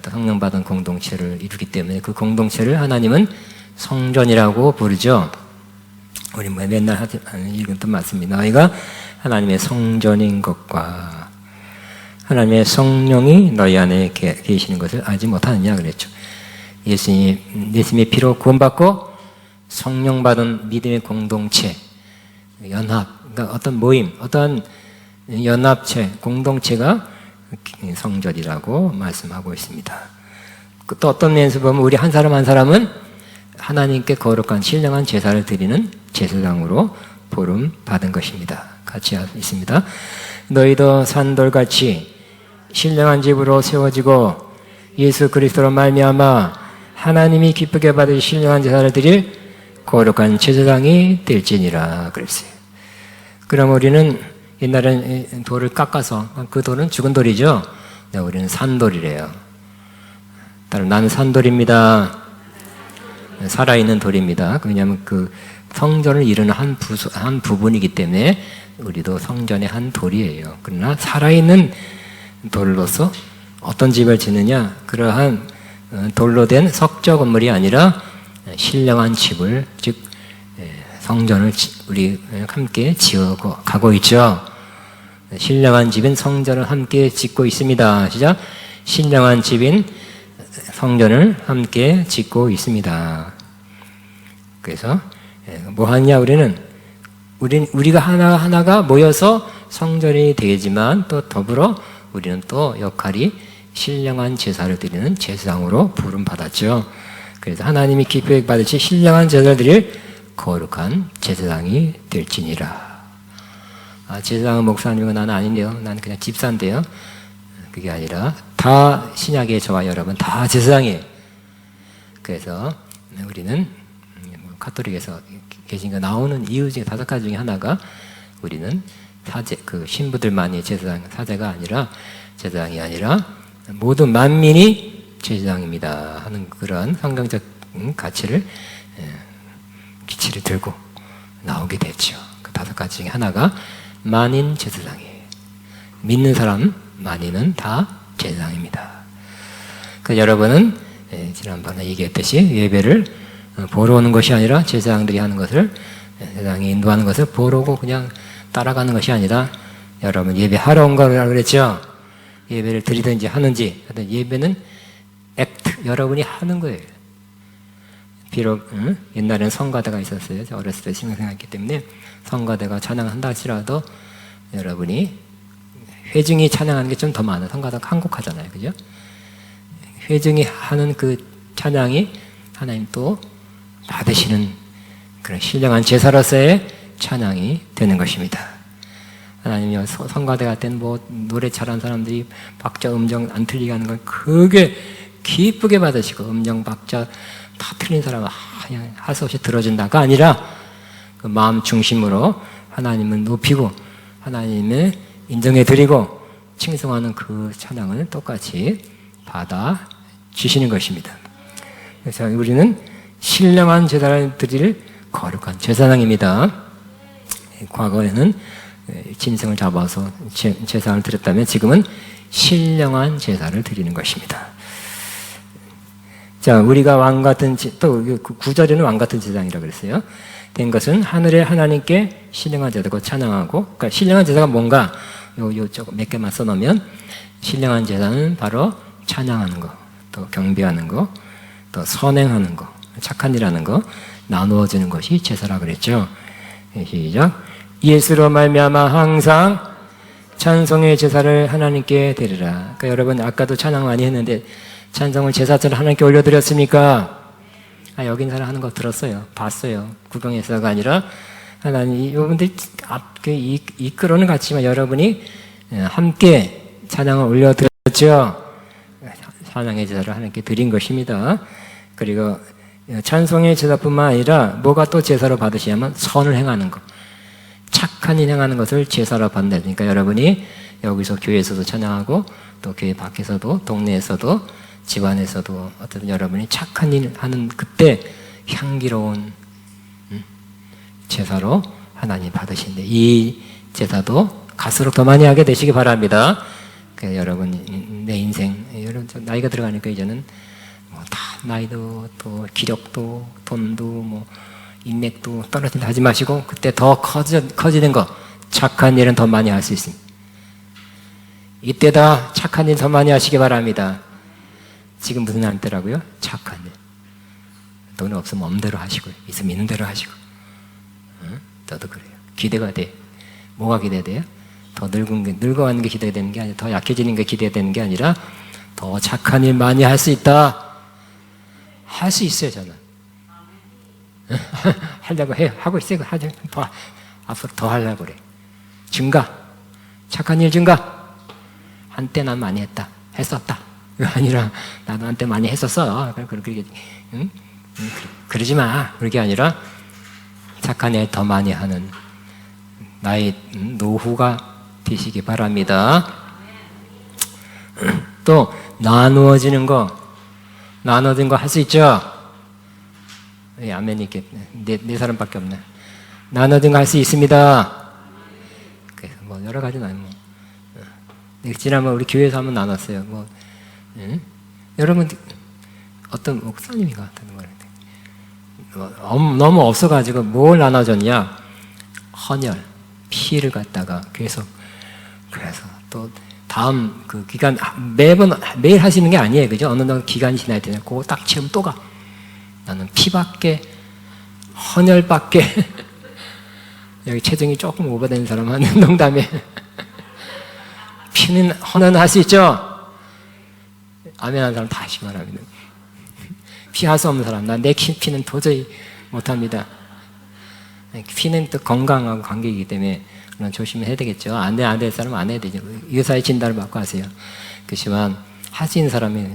또 성령 받은 공동체를 이루기 때문에 그 공동체를 하나님은 성전이라고 부르죠. 우리 맨날 읽었던 말씀입니다. 너희가 하나님의 성전인 것과 하나님의 성령이 너희 안에 계시는 것을 알지 못하느냐 그랬죠. 예수님의 피로 구원받고 성령 받은 믿음의 공동체, 연합, 그러니까 어떤 모임, 어떤 연합체, 공동체가 성전이라고 말씀하고 있습니다. 또 어떤 면에서 보면 우리 한 사람 한 사람은 하나님께 거룩한 신령한 제사를 드리는 제사장으로 부름 받은 것입니다. 같이 있습니다. 너희도 산돌같이 신령한 집으로 세워지고 예수 그리스도로 말미암아 하나님이 기쁘게 받으실 신령한 제사를 드릴 거룩한 제사장이 될지니라 그랬어요. 그럼 우리는 옛날에는 돌을 깎아서, 그 돌은 죽은 돌이죠. 우리는 산돌이래요. 나는 산돌입니다. 살아있는 돌입니다. 왜냐하면 그 성전을 이루는 한 부분이기 때문에 우리도 성전의 한 돌이에요. 그러나 살아있는 돌로서 어떤 집을 짓느냐? 그러한 돌로 된 석조 건물이 아니라 신령한 집을, 즉 성전을 우리 함께 지어가고 있죠. 신령한 집인 성전을 함께 짓고 있습니다. 시작. 신령한 집인 성전을 함께 짓고 있습니다. 그래서 뭐 하냐? 우리가 하나가 모여서 성전이 되지만 또 더불어 우리는 또 역할이 신령한 제사를 드리는 제사장으로 부름받았죠. 그래서 하나님이 기쁘게 받으실 신령한 제사를 드릴 거룩한 제사장이 될지니라. 제사장은 목사님이고 나는 아닌데요. 나는 그냥 집사인데요. 그게 아니라 다 신약의 저와 여러분 다 제사장이에요. 그래서 우리는 가톨릭에서 계신 거 나오는 이유 중에 5가지 중에 하나가 우리는 그 신부들만이 사제가 아니라 제사장이 아니라 모든 만민이 제사장입니다 하는 그런 성경적 기치를 들고 나오게 됐죠. 그 5가지 중에 하나가 만인 제사장이에요. 믿는 사람 만인은 다 제사장입니다. 그래서 여러분은 지난번에 얘기했듯이 예배를 보러 오는 것이 아니라 제사장들이 하는 것을, 제사장이 인도하는 것을 보러 오고 그냥 따라가는 것이 아니라 여러분 예배하러 온 거라고 그랬죠. 예배를 드리든지 하는지, 예배는 액트, 여러분이 하는 거예요. 비록 옛날에는 성가대가 있었어요. 저 어렸을 때 신앙생활했기 때문에 성가대가 찬양한다 할지라도 여러분이 회중이 찬양하는 게 좀 더 많아요. 성가대가 한곡하잖아요. 그죠? 회중이 하는 그 찬양이 하나님 또 받으시는 그런 신령한 제사로서의 찬양이 되는 것입니다. 하나님이 성가대 갈 때는 노래 잘하는 사람들이 박자 음정 안 틀리게 하는 걸 그게 기쁘게 받으시고, 음정 박자 다 틀린 사람은 그냥 할 수 없이 들어준다가 아니라 그 마음 중심으로 하나님을 높이고 하나님을 인정해 드리고 칭송하는 그 찬양을 똑같이 받아 주시는 것입니다. 그래서 우리는 신령한 제사를 드릴 거룩한 제사장입니다. 과거에는 짐승을 잡아서 제사를 드렸다면 지금은 신령한 제사를 드리는 것입니다. 자, 우리가 왕 같은, 또 9절에는 왕 같은 제사장이라고 그랬어요. 된 것은 하늘의 하나님께 신령한 제사고 찬양하고, 그러니까 신령한 제사가 뭔가, 조금 몇 개만 써놓으면, 신령한 제사는 바로 찬양하는 거, 또 경배하는 거, 또 선행하는 거, 착한 일 하는 거, 나누어지는 것이 제사라 그랬죠. 시작. 예수로 말미암아 항상 찬송의 제사를 하나님께 드리라. 그러니까 여러분 아까도 찬양 많이 했는데 찬송을 제사처럼 하나님께 올려드렸습니까? 여기 있는 사람 하는 거 들었어요. 봤어요. 구경해서가 아니라 하나님 여러분들 이끌어는 같지만 여러분이 함께 찬양을 올려드렸죠. 찬양의 제사를 하나님께 드린 것입니다. 그리고 찬송의 제사뿐만 아니라 뭐가 또 제사로 받으시냐면 선을 행하는 것, 착한 일 행하는 것을 제사로 받는다. 그러니까 여러분이 여기서 교회에서도 찬양하고 또 교회 밖에서도 동네에서도 집안에서도 어쨌든 여러분이 착한 일 하는 그때 향기로운 제사로 하나님 받으신데 이 제사도 갈수록 더 많이 하게 되시기 바랍니다. 여러분 내 인생 여러분 나이가 들어가니까 이제는 다 나이도 또 기력도 돈도 뭐 인맥도 떨어진다 하지 마시고 그때 더 커지는 거 착한 일은 더 많이 할 수 있습니다. 이때다 착한 일 더 많이 하시기 바랍니다. 지금 무슨 날 때라고요? 착한 일. 돈 없으면 엄대로 하시고 있으면 있는 대로 하시고 저도 그래요. 기대가 돼. 뭐가 기대돼요? 더 늙어가는 게 기대되는 게 아니라 더 약해지는 게 기대되는 게 아니라 더 착한 일 많이 할 수 있다. 할 수 있어요, 저는. 하려고 해요. 하고 있어요. 앞으로 더 하려고 그래. 증가. 착한 일 증가. 한때 난 많이 했었다. 아니라, 나도 한때 많이 했었어. 그러지 마. 그게 아니라, 착한 일 더 많이 하는 나의 노후가 되시기 바랍니다. 또, 나누어지는 거 할 수 있죠? 예, 아멘이 있겠네. 네 사람밖에 없네. 나눠진 거 할 수 있습니다. 뭐, 여러 가지는 아니고. 지난번 우리 교회에서 한번 나눴어요. 여러분, 어떤 목사님인가 같은 거였는데. 너무 없어가지고 뭘 나눠줬냐? 헌혈, 피를 갖다가 계속. 그래서 또, 다음 그 기간 매일 하시는 게 아니에요, 그죠? 어느 정도 기간이 지나야 되냐? 그거 딱 채우면 또 가. 나는 피밖에 헌혈밖에 여기 체중이 조금 오버된 사람 하는 농담에 피는 헌혈은 할 수 있죠? 아멘 하는 사람 다 하시기 바랍니다. 피 할 수 없는 사람, 내 피는 도저히 못합니다. 피는 또 건강하고 관계이기 때문에 조심해야 되겠죠. 안 될 사람은 안 해야 되죠. 의사의 진단을 받고 하세요. 그렇지만 할 수 있는 사람이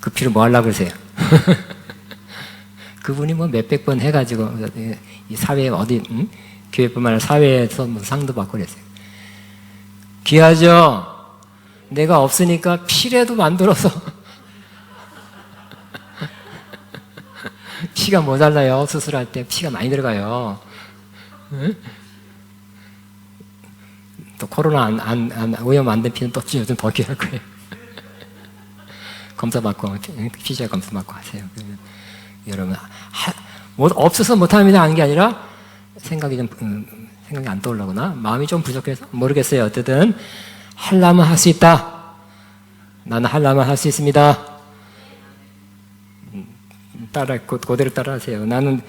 그 피를 뭐 하려고 그러세요? 그분이 뭐 몇백 번 해가지고 이 사회에 교회뿐만 아니라 사회에서 뭐 상도 받고 그랬어요. 귀하죠? 내가 없으니까 피라도 만들어서 피가 모자라요. 수술할 때 피가 많이 들어가요. 또 코로나 오염 안 된 피는 또 요즘 더 귀할 거예요. 검사 받고 PCR 검사 받고 하세요. 그러면 여러분 없어서 못합니다 하는 게 아니라 생각이 안 떠올라거나 마음이 좀 부족해서 모르겠어요. 어쨌든 하려면 할 수 있다. 나는 하려면 할 수 있습니다. 그대로 따라하세요. 나는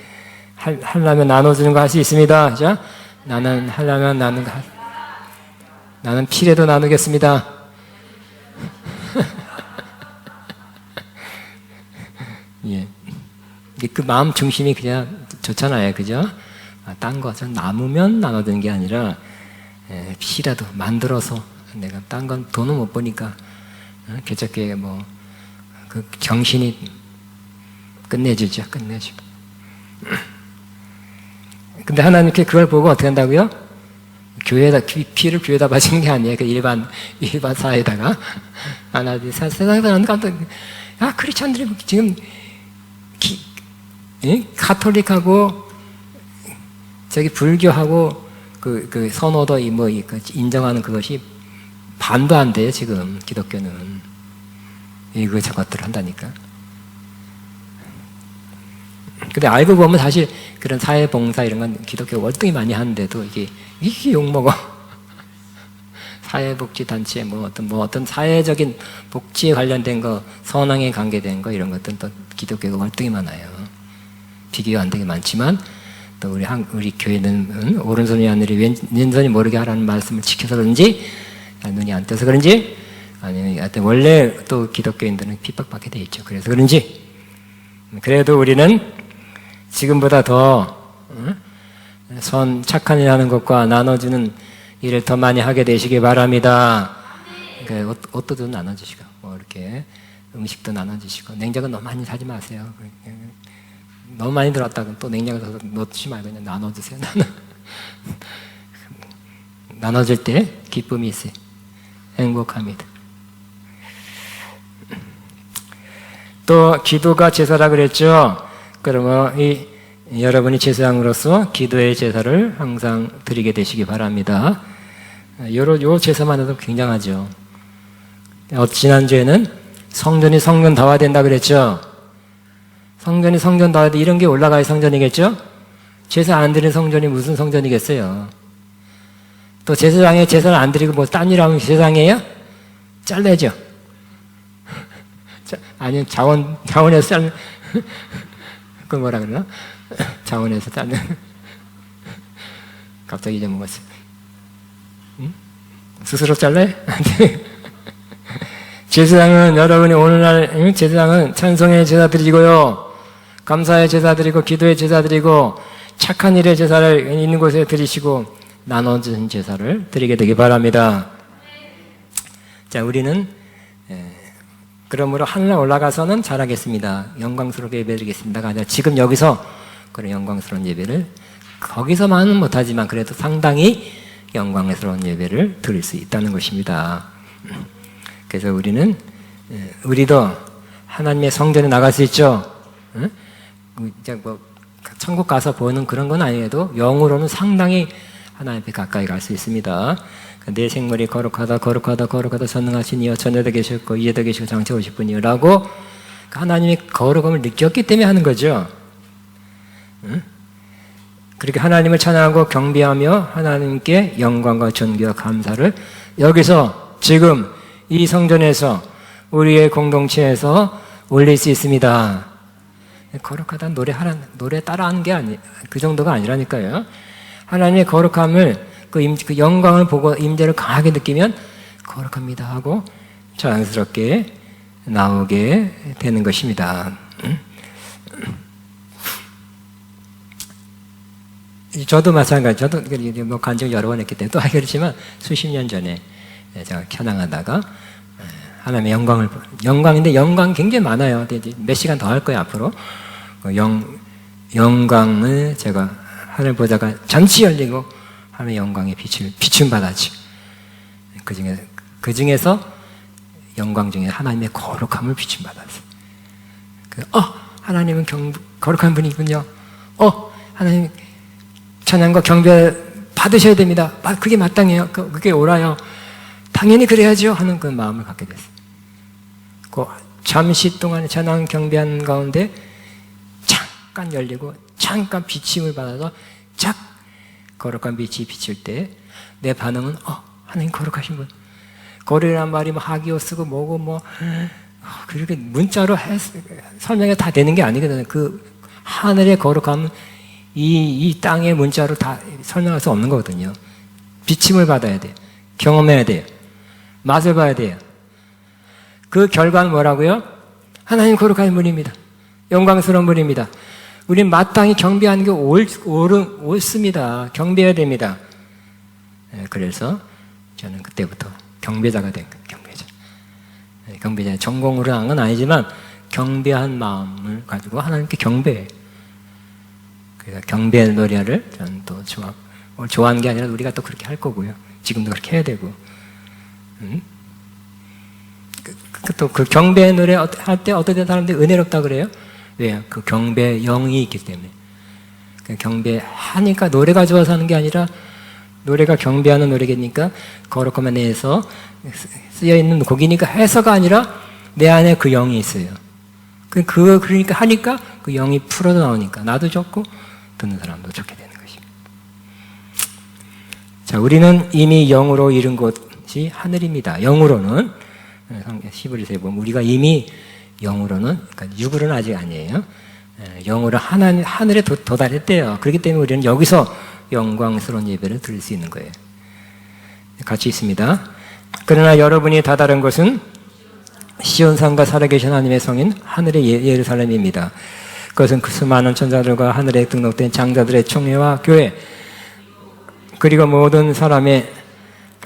하려면 나눠주는 거 할 수 있습니다. 그죠? 나는 하려면 나는 피라도 나누겠습니다. 예. 그 마음 중심이 그냥 좋잖아요. 그죠? 딴 거, 남으면 나눠주는 게 아니라, 피라도 만들어서 내가 딴 건 돈은 못 버니까, 개척교회 그 정신이 끝내주죠. 끝내주고. 근데 하나님께 그걸 보고 어떻게 한다고요? 피를 교회에다 바치는 게 아니에요. 그 일반 사회에다가. 세상 사람들 깜짝, 크리스찬들이 지금, 가톨릭하고, 불교하고, 그 선호도 인정하는 그것이 반도 안 돼요, 지금, 기독교는. 저것들을 한다니까. 근데 알고 보면 사실 그런 사회봉사 이런 건 기독교 월등히 많이 하는데도 이게 욕먹어. 사회복지단체, 어떤 사회적인 복지에 관련된 거, 선왕에 관계된 거, 이런 것들은 또 기독교가 월등히 많아요. 비교가 안 되게 많지만, 또 우리 교회는 오른손이 하늘이 왼손이 모르게 하라는 말씀을 지켜서 그런지, 눈이 안 떠서 그런지, 아니면 하여튼 원래 또 기독교인들은 핍박받게 돼 있죠. 그래서 그런지, 그래도 우리는 지금보다 더 착한 일 하는 것과 나눠주는 일을 더 많이 하게 되시기 바랍니다. 그러니까 옷도 좀 나눠주시고, 이렇게 음식도 나눠주시고, 냉장고 너무 많이 사지 마세요. 너무 많이 들었다가 또 냉장고에 넣지 말고 그냥 나눠주세요. 나눠줄 때 기쁨이 있어요. 행복합니다. 또 기도가 제사라 그랬죠. 그러면 여러분이 제사장으로서 기도의 제사를 항상 드리게 되시기 바랍니다. 요 제사만 해도 굉장하죠. 지난주에는 성전이 성전다화된다 그랬죠. 성전이 성전다화돼 이런 게 올라가야 성전이겠죠. 제사 안 드리는 성전이 무슨 성전이겠어요. 또 제사장에 제사를 안 드리고 딴 일 하면 제사장이에요? 잘라야죠. 아니면 자원에서 자르면 그걸 뭐라 그러나? 자원에서 자르면 갑자기 잊어먹었어요. 응? 스스로 잘라요? 제사장은 여러분이 오늘날 제사장은 찬송의 제사 드리고요, 감사의 제사 드리고, 기도의 제사 드리고, 착한 일의 제사를 있는 곳에 드리시고, 나눠준 제사를 드리게 되기 바랍니다. 자, 우리는 그러므로 하늘에 올라가서는 잘하겠습니다. 영광스럽게 예배드리겠습니다가 아니라 지금 여기서 그런 영광스러운 예배를, 거기서만은 못하지만 그래도 상당히 영광스러운 예배를 드릴 수 있다는 것입니다. 그래서 우리도 하나님의 성전에 나갈 수 있죠. 이제 천국 가서 보는 그런 건 아니어도 영으로는 상당히 하나님 앞에 가까이 갈 수 있습니다. 내 생물이 거룩하다 전능하신 이여, 전에도 계셨고 이에도 계시고 장차 오실 분이여 라고 하나님의 거룩함을 느꼈기 때문에 하는 거죠. 그렇게 하나님을 찬양하고 경배하며 하나님께 영광과 존귀와 감사를 여기서 지금 이 성전에서 우리의 공동체에서 올릴 수 있습니다. 거룩하다 노래 따라하는 게 그 정도가 아니라니까요. 하나님의 거룩함을 그 영광을 보고 임재를 강하게 느끼면 거룩합니다 하고 자연스럽게 나오게 되는 것입니다. 저도 마찬가지. 저도 간증 여러 번 했기 때문에 또 하게 되지만 수십 년 전에 제가 찬양하다가 하나님의 영광인데 영광 굉장히 많아요. 몇 시간 더 할 거예요 앞으로. 영광을 제가 하늘 보다가 전치 열리고 하나님의 영광에 비춤 받았지. 그 중에서 영광 중에 하나님의 거룩함을 비춤 받았어요. 하나님은 거룩한 분이군요. 하나님 찬양과 경배 받으셔야 됩니다. 그게 마땅해요. 그게 옳아요. 당연히 그래야죠 하는 그 마음을 갖게 됐어요. 잠시 동안 찬양 경배한 가운데 잠깐 열리고 잠깐 비침을 받아서 거룩한 빛이 비칠 때 내 반응은 하나님 거룩하신 분. 거룩이란 말이 하기어 쓰고 뭐고 그렇게 문자로 설명이 다 되는 게 아니거든요. 그 하늘의 거룩함은 이 땅의 문자로 다 설명할 수 없는 거거든요. 비침을 받아야 돼요. 경험해야 돼요. 맛을 봐야 돼요. 그 결과는 뭐라고요? 하나님 거룩한 분입니다. 영광스러운 분입니다. 우린 마땅히 경배하는 게 옳습니다. 경배해야 됩니다. 그래서 저는 그때부터 경배자가 된 거예요. 경배자. 전공으로 한 건 아니지만 경배한 마음을 가지고 하나님께 경배해요. 그래서 경배 노래를 저는 또 좋아하는 게 아니라 우리가 또 그렇게 할 거고요. 지금도 그렇게 해야 되고. 또 그 경배 노래 할 때 어떤 사람들이 은혜롭다 그래요? 왜요? 그 경배 영이 있기 때문에. 경배하니까 노래가 좋아서 하는 게 아니라 노래가 경배하는 노래니까 거룩함에 대해서 쓰여있는 곡이니까 해서가 아니라 내 안에 그 영이 있어요. 그러니까 하니까 그 영이 풀어져 나오니까 나도 좋고 듣는 사람도 좋게 되는 것입니다. 자, 우리는 이미 영으로 이룬 곳이 하늘입니다. 영으로는 히브리서에 보면 우리가 이미 영으로는, 그러니까 육으로는 아직 아니에요. 영으로 하늘에 도달했대요. 그렇기 때문에 우리는 여기서 영광스러운 예배를 드릴 수 있는 거예요. 같이 있습니다. 그러나 여러분이 다다른 것은 시온산과 살아계신 하나님의 성인 하늘의 예루살렘입니다. 그것은 그 수많은 천사들과 하늘에 등록된 장자들의 총회와 교회, 그리고 모든 사람의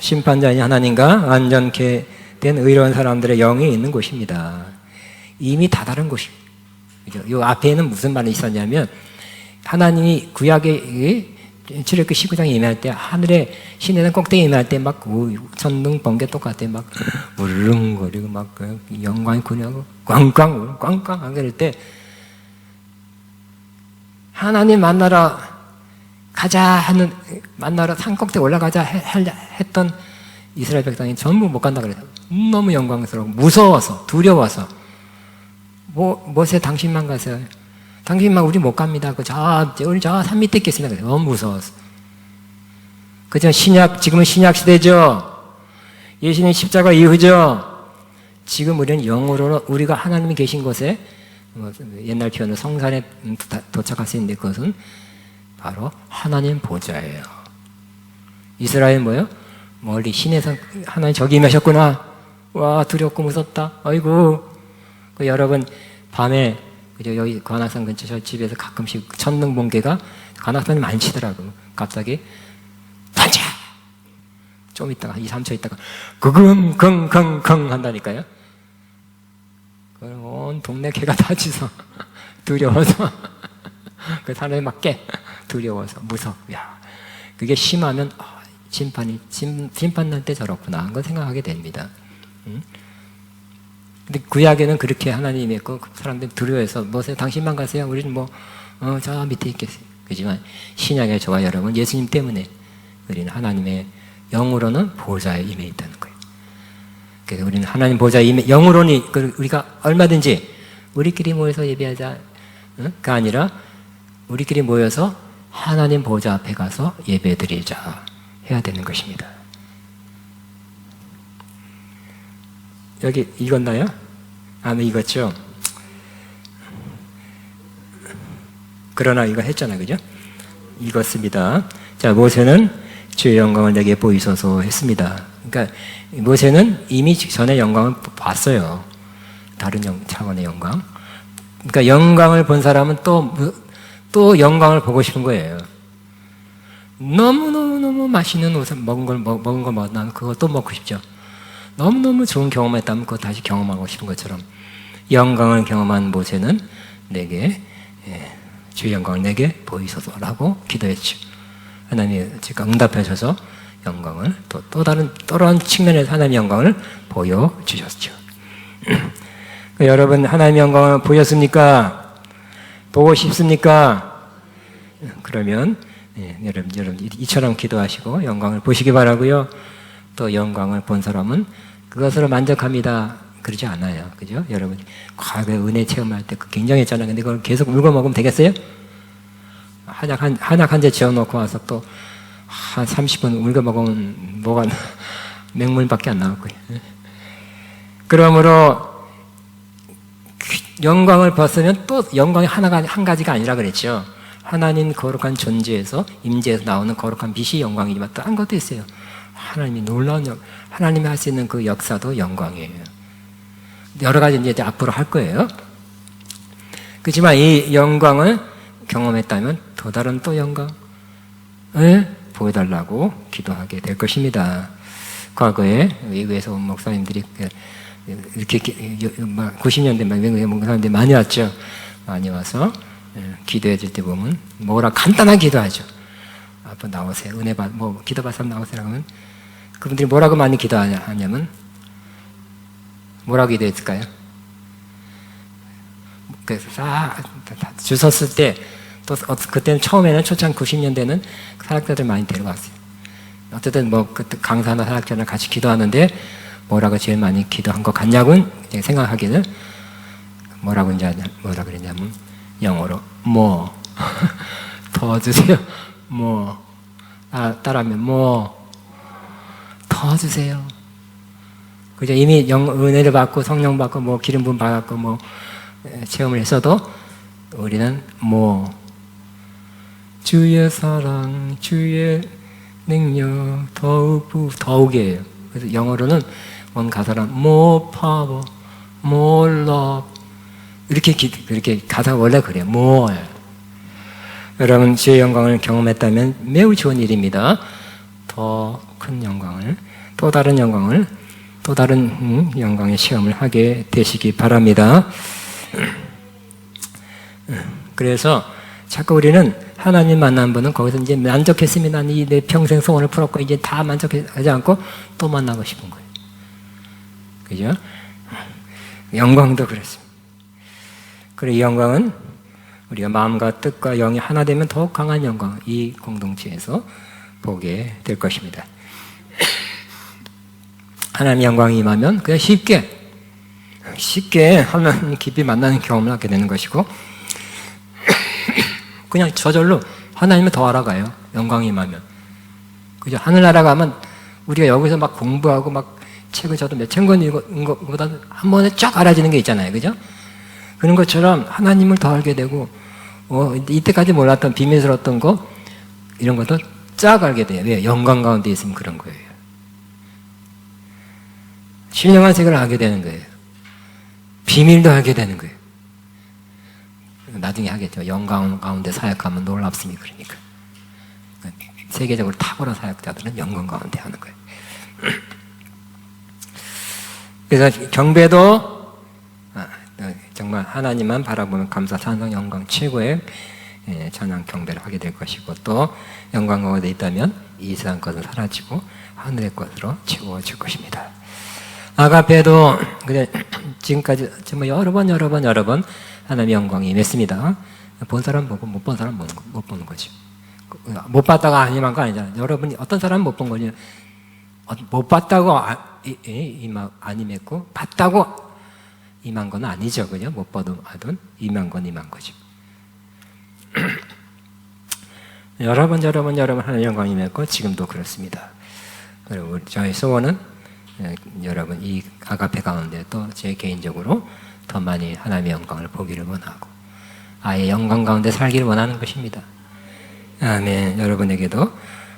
심판자인 하나님과 완전케 된 의로운 사람들의 영이 있는 곳입니다. 이미 다다른 곳입니다. 이 앞에는 무슨 말이 있었냐면, 하나님이 구약의 출애굽기 19장에 임할 때, 하늘에 신의 꼭대기에 임할 때 막 천둥 번개 똑같아, 막 울릉거리고 막 영광이 그냥 꽝꽝 하게 될 때, 하나님 만나러 가자 하는, 만나러 산 꼭대기 올라가자 했던 이스라엘 백성이 전부 못 간다 그래요. 너무 영광스러워, 무서워서, 두려워서. 모세 당신만 가세요. 당신만 우리 못 갑니다. 우리 저 산 밑에 있겠습니다. 너무 무서워서. 그죠? 지금은 신약 시대죠. 예수님 십자가 이후죠. 지금 우리는 영으로 우리가 하나님이 계신 곳에, 옛날 표현으로 성산에 도착할 수 있는데, 그것은 바로 하나님 보좌예요. 이스라엘 뭐예요? 멀리 신에서 하나님 저기 임하셨구나. 와, 두렵고 무섭다. 아이고. 여러분 밤에 그죠, 여기 관악산 근처 저 집에서 가끔씩 천둥 번개가, 관악산이 많이 치더라고. 갑자기 반짝 좀 있다가 2, 3초 있다가 그금긍긍긍 한다니까요. 그럼 온 동네 개가 다 짖어. 두려워서. 그 사람이 막 깨. 두려워서 무서워. 야, 그게 심하면 심판 날 때 저렇구나 하는 걸 생각하게 됩니다. 근데 구약에는 그렇게 하나님이 있고 사람들이 두려워해서 모세 당신만 가세요. 우리는 저 밑에 있겠어요. 그렇지만 신약의 저와 여러분, 예수님 때문에 우리는 하나님의 영으로는 보좌에 임해 있다는 거예요. 그래서 우리는 하나님 보좌에 임해, 영으로는 우리가 얼마든지 우리끼리 모여서 예배하자가 아니라 우리끼리 모여서 하나님 보좌 앞에 가서 예배드리자 해야 되는 것입니다. 여기 읽었나요? 네, 읽었죠? 그러나 이거 했잖아요, 그죠? 읽었습니다. 자, 모세는 주의 영광을 내게 보이소서 했습니다. 그러니까 모세는 이미 전에 영광을 봤어요. 다른 차원의 영광. 그러니까 영광을 본 사람은 또 영광을 보고 싶은 거예요. 너무 맛있는 먹은 걸 먹으면 그거 또 먹고 싶죠. 너무너무 좋은 경험을 했다면 그거 다시 경험하고 싶은 것처럼 영광을 경험한 모세는 내게, 주의 영광을 내게 보이소서라고 기도했죠. 하나님이 제가 응답해 주셔서 영광을 또 다른 측면에서 하나님의 영광을 보여주셨죠. 여러분, 하나님의 영광을 보였습니까? 보고 싶습니까? 그러면 여러분 이처럼 기도하시고 영광을 보시기 바라고요. 또 영광을 본 사람은 그것으로 만족합니다. 그러지 않아요. 그죠? 여러분, 과거에 은혜 체험할 때 굉장했잖아요. 근데 그걸 계속 울고 먹으면 되겠어요? 한약 한 잔 지어놓고 와서 또 한 30분 울고 먹으면 뭐가 맹물밖에 안 나올 거예요. 그러므로 영광을 벗으면 또 영광이 한 가지가 아니라 그랬죠. 하나님 거룩한 존재에서, 임재에서 나오는 거룩한 빛이 영광이지만 또 한 것도 있어요. 하나님이 놀라운 하나님이 할 수 있는 그 역사도 영광이에요. 여러 가지 이제 앞으로 할 거예요. 그렇지만 이 영광을 경험했다면 또 다른 또 영광을 보여달라고 기도하게 될 것입니다. 과거에 외국에서 온 목사님들이 이렇게 90년대 외국에 온 사람들이 많이 왔죠. 많이 와서 기도해 줄 때 보면 간단한 기도하죠. 앞으로 나오세요. 은혜 기도 받아서 나오세요. 하면 그분들이 뭐라고 많이 기도하냐면 뭐라고 기도했을까요? 그래서 줄 섰을 때 또 그때는 처음에는 초창 90년대는 사역자들 많이 데려왔어요. 어쨌든 그때 강사나 사역자랑 같이 기도하는데 뭐라고 제일 많이 기도한 것 같냐고는 생각하기는 뭐라 그랬냐면 영어로 more 더 주세요. more 따라하면 more 더 주세요. 그죠? 이미 은혜를 받고 성령 받고 뭐 기름 부음 받았고 뭐 체험을 했어도 우리는 more 주의 사랑, 주의 능력 더욱이에요. 그래서 영어로는 원 가사는 more power, more love 이렇게 가사가 원래 그래요. more. 여러분 주의 영광을 경험했다면 매우 좋은 일입니다. 더 큰 영광을, 또 다른 영광을, 또 다른 영광의 시험을 하게 되시기 바랍니다. 그래서 자꾸 우리는 하나님 만난 분은 거기서 이제 만족했습니다. 내 평생 소원을 풀었고 이제 다 만족하지 않고 또 만나고 싶은 거예요. 그죠? 영광도 그렇습니다. 그리고 이 영광은 우리가 마음과 뜻과 영이 하나 되면 더욱 강한 영광, 이 공동체에서 보게 될 것입니다. 하나님의 영광이 임하면 그냥 쉽게 하나님 깊이 만나는 경험을 하게 되는 것이고 그냥 저절로 하나님을 더 알아가요. 영광이 임하면. 그죠? 하늘나라 가면 우리가 여기서 막 공부하고 막 책을 저도 몇 천 권 읽은 것보다 한 번에 쫙 알아지는 게 있잖아요. 그죠? 그런 것처럼 하나님을 더 알게 되고 이때까지 몰랐던 비밀스러웠던 거 이런 것도 쫙 알게 돼요. 왜? 영광 가운데 있으면 그런 거예요. 신령한 세계를 알게 되는 거예요. 비밀도 알게 되는 거예요. 나중에 하겠죠. 영광 가운데 사역하면 놀랍습니 그러니까. 세계적으로 탁월한 사역자들은 영광 가운데 하는 거예요. 그래서 경배도 정말 하나님만 바라보면 감사, 찬송, 영광 최고의 찬양 경배를 하게 될 것이고 또 영광 가운데 있다면 이 세상 것은 사라지고 하늘의 것으로 채워질 것입니다. 아가페도 그래 지금까지 정말 여러 번 하나님의 영광이 임했습니다. 본 사람 보고 못 본 사람 못 보는 거죠. 못 봤다가 임한 거 아니잖아요. 여러분이 어떤 사람은 못 본 거냐? 못 봤다고 안 임했고 봤다고 임한 건 아니죠, 그죠? 못 봐도 하든 임한 건 임한 거죠. 여러 번 하나님의 영광이 임했고 지금도 그렇습니다. 그리고 저희 소원은 여러분 이 아가페 가운데 또 제 개인적으로 더 많이 하나님의 영광을 보기를 원하고 아예 영광 가운데 살기를 원하는 것입니다. 아멘. 여러분에게도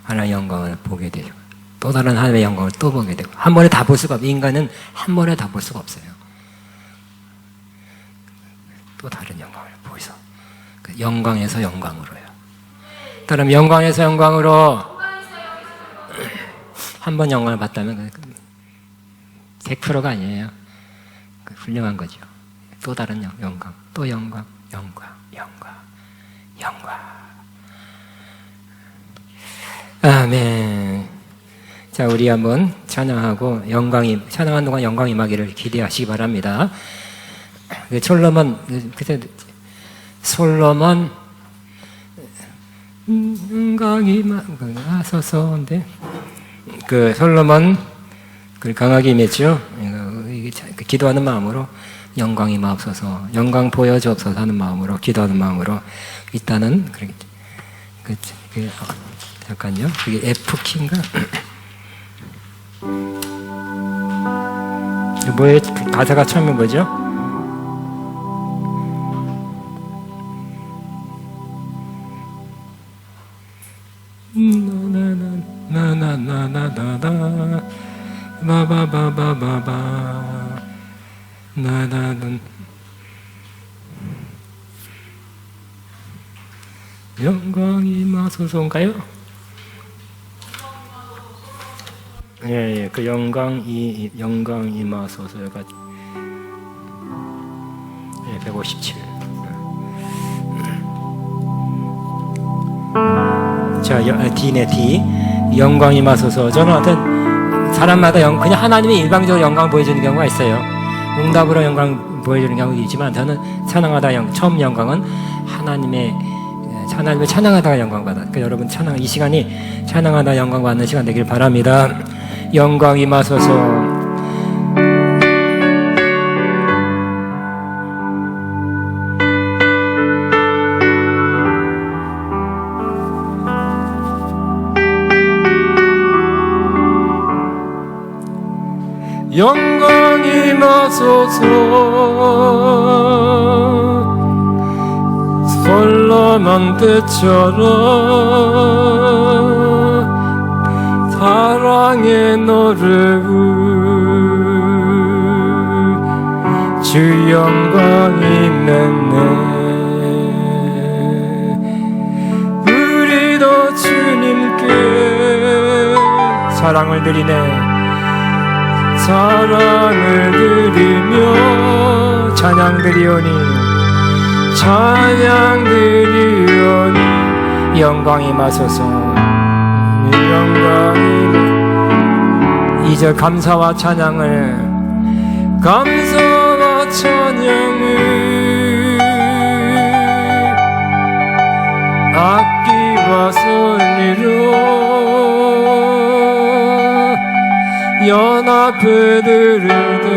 하나님의 영광을 보게 되고 또 다른 하나님의 영광을 또 보게 되고 한 번에 다 볼 수가 없어요. 인간은 한 번에 다 볼 수가 없어요. 또 다른 영광을 보이소. 영광에서 영광으로요. 그럼 영광에서 영광으로 한 번 영광을 봤다면 100%가 아니에요. 훌륭한 거죠. 또 다른 영광, 또 영광. 아멘. 자, 우리 한번 찬양하고 찬양하는 동안 영광이 임하기를 기대하시기 바랍니다. 솔로몬 영광이 임하소서인데 솔로몬 강하게 임했죠. 기도하는 마음으로 영광이 임하옵소서, 영광 보여주옵소서 하는 마음으로 기도하는 마음으로 일단은 잠깐요. 그게 F키인가? 뭐에 가사가 처음에 뭐죠? 나나나나나나나나 바바바바바바 나나는 영광이 임하소서인가요? 예, 그 영광이 임하소서가 157. 자, D네 D. 영광이 임하소서. 저는 어떤 사람마다 그냥 하나님이 일방적으로 영광 보여주는 경우가 있어요. 응답으로 영광 보여주는 경우도 있지만 저는 찬양하다 처음 영광은 하나님의 찬양하다가 영광 받아. 그러니까 여러분 이 시간이 찬양하다 영광 받는 시간 되길 바랍니다. 영광 임하소서. 영광 임하소서. 선란한 때처럼 사랑의 노래를 주 영광이 맺네. 우리도 주님께 사랑을 드리네. 사랑을 드리며 찬양 드리오니 찬양 드리오니 영광이 임하소서. 영광이 이제 감사와 찬양을 감사와 찬양을 악기와 소리로 연합해 드리되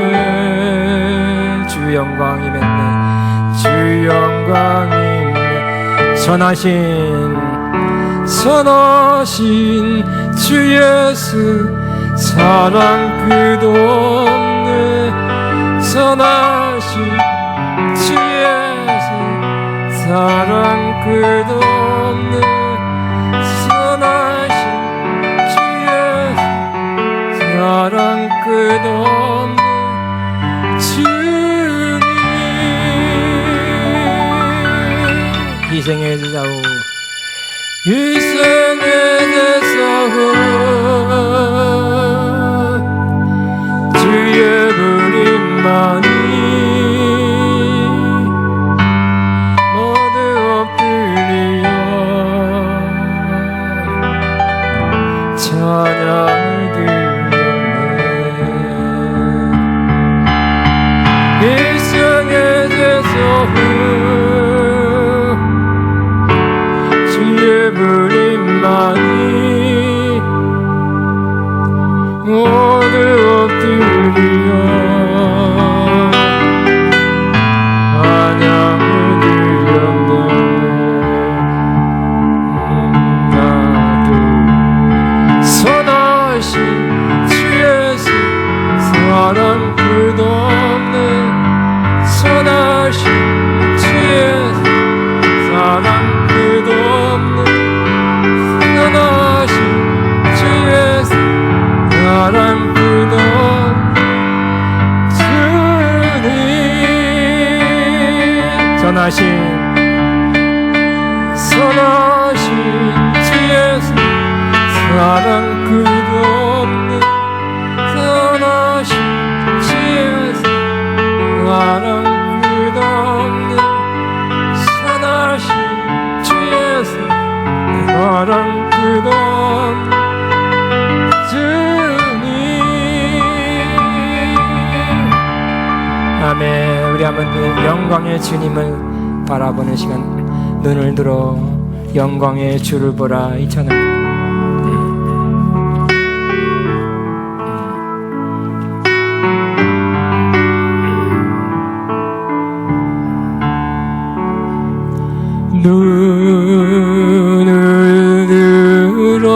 주 영광이 맺네. 주 영광이 맺네. 선하신 주 예수 사랑 끝도 없네. 선하신 주 예수 사랑 끝도 없네. 선하신 주 예수 사랑 끝도 없네. 주님 희생해 주자오. 희생해 주사오. 주의 부름만이 모두 엎드려 찬양을 드렸네. 희생해 주사오. 주의 부름만이 모두 엎드려 찬양을 드렸네. 나도 선하신 주 예수 사랑 끝없네. 선하신 주 예수 사랑 끝없네. 선하신 주 예수 사랑 끝없네. 주님 선하신 주 예수 사랑 끝없네. 선하신 주 예수 사랑 끝없네. 선하신 주 예수 사랑 끝없네. 주님 아멘. 우리 한번 영광의 주님을 바라보는 시간, 눈을 들어 영광의 주를 보라 이 찬양. 눈을 들어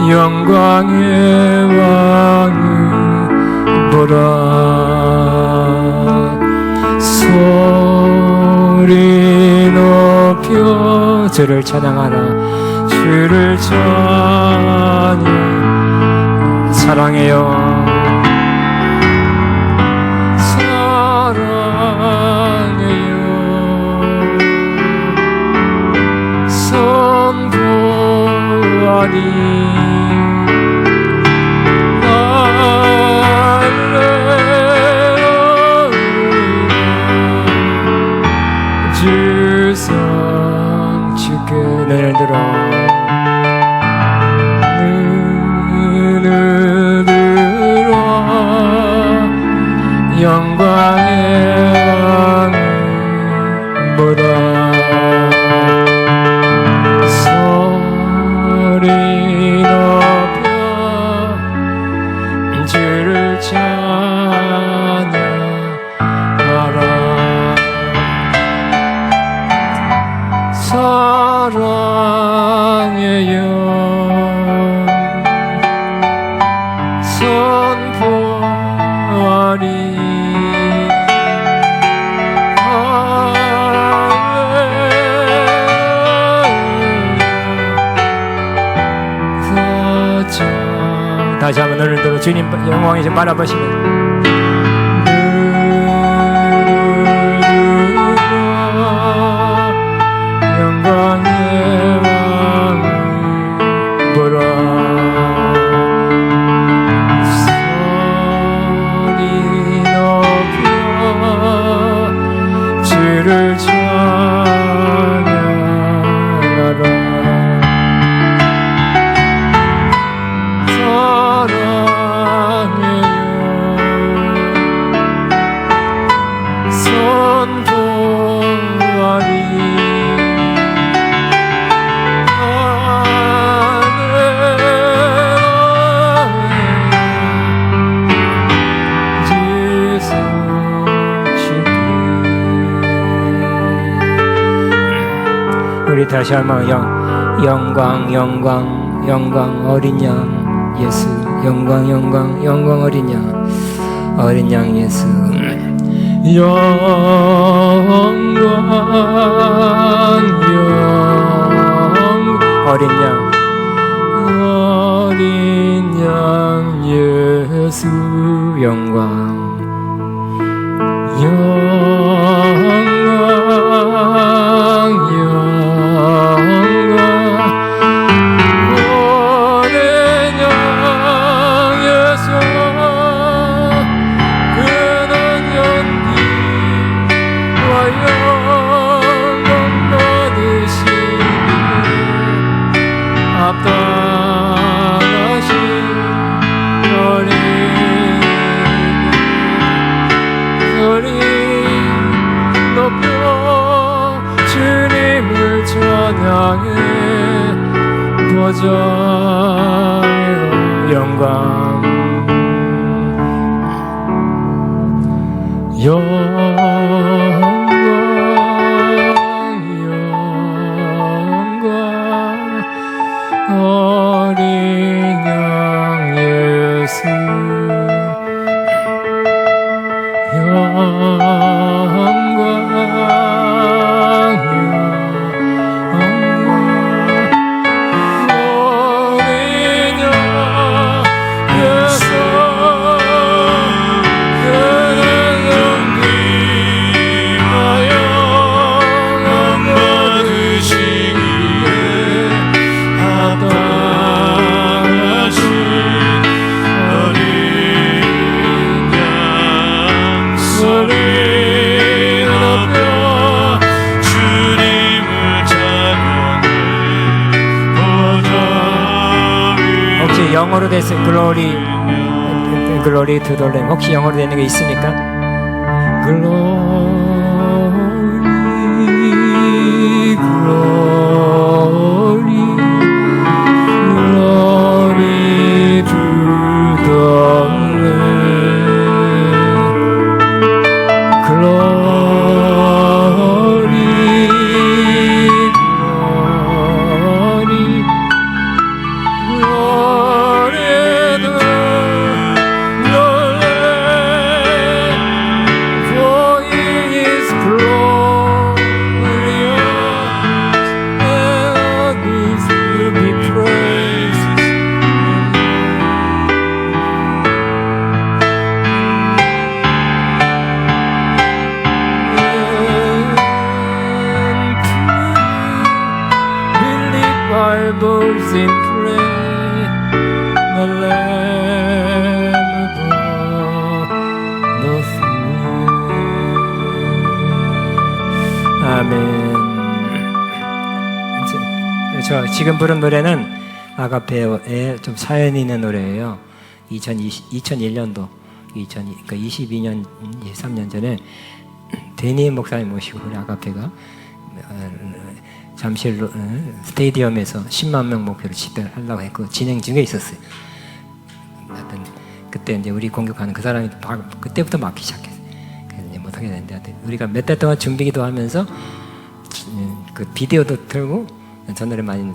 영광의 왕을 보라. 소리 높여 주를 찬양하라. 주를 찬양 사랑해요. 주성 주께 눈을 들어 눈을 들어 영광의 왕을 보라. 소리 높여 주를 찬양하라. 사랑의 영 다시 한번 눈을 들어 주님 영광이 좀 바라보시면 영광의 왕을 보라 소리 높여 주를 우리 다시 한번 영광 영광 영광 어린 양 예수 영광 영광 영광 어린 양 예수 영광 어린 양 예수 영광 영광 어린 양 예수 영어로 돼서 glory to the Lamb 혹시 영어로 되는 게 있습니까? glory to the Lamb Bibles in clay, the Lamb above the throne. 아멘. 저 지금 부른 노래는 아가페의 좀 사연이 있는 노래예요. 2001년도, 그러니까 22년, 23년 전에 데니 목사님 모시고 우리 아가페가 잠실 스테디움에서 10만 명 목표로 집회를 하려고 했고 진행 중에 있었어요. 하여튼 그때 이제 우리 공격하는 그 사람이 그때부터 막기 시작했어요. 그래서 이제 못하게 됐는데 우리가 몇 달 동안 준비기도 하면서 그 비디오도 틀고 전날에 많이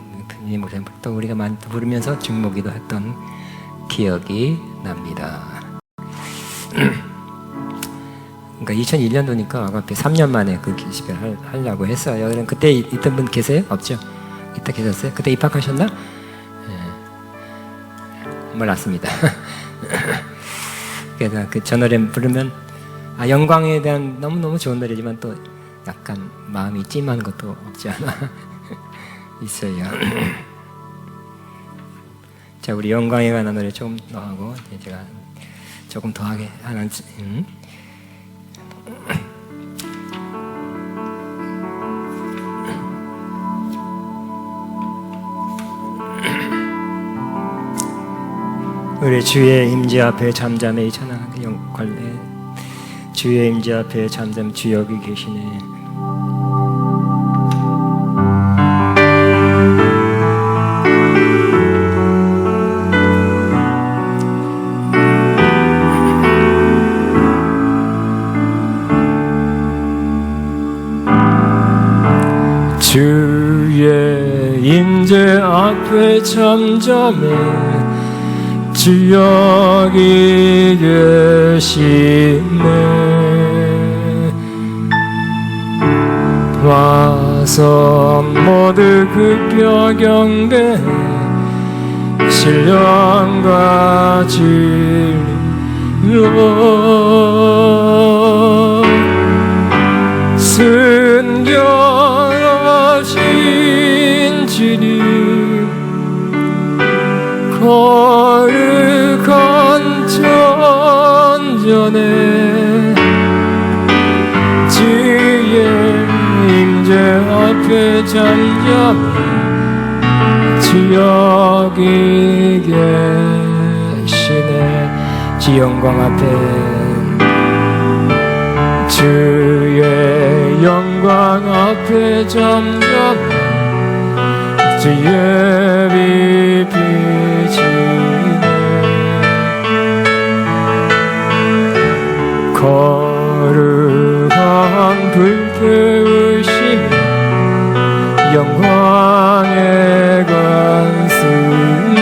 또 우리가 많이 부르면서 중보기도 했던 기억이 납니다. 그러니까 2001년도니까 아가페 3년 만에 그 집회를 하려고 했어요. 그럼 그때 있던 분 계세요? 없죠? 이따 계셨어요? 그때 입학하셨나? 몰랐습니다. 그래서 저 노래 부르면 영광에 대한 너무너무 좋은 노래지만 또 약간 마음이 찜한 것도 없지 않아 있어요. 자, 우리 영광에 관한 노래 조금 더 하고 제가 조금 더 하게 하는. 우리 주의 임재 앞에 잠잠해 찬양하는 영광에 주의 임재 앞에 잠잠 주 여기 계시네. 주의 임재 앞에 잠잠해 주 여기 계시네. 와서 모두 급여 경배해 신령과 진리로 순결하신 주님 거룩한 전전에 주의 임재 앞에 잠잠해 주 여기 계시네. 주 영광 앞에 주의 영광 앞에 잠잠해 주의 빛 비치네. 거룩한 불 태우시며 영광의 관순에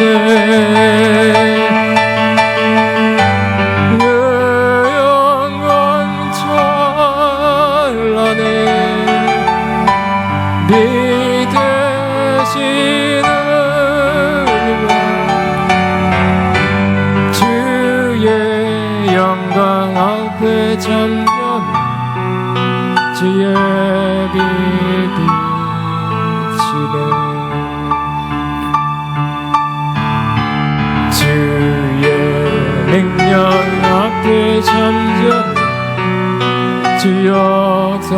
그 영광 찬란해 빛대시는 주의 영광 앞에 잠잠해 주의 빛 비치네. 주의 능력 앞에 잠잠해 주 역사하시네.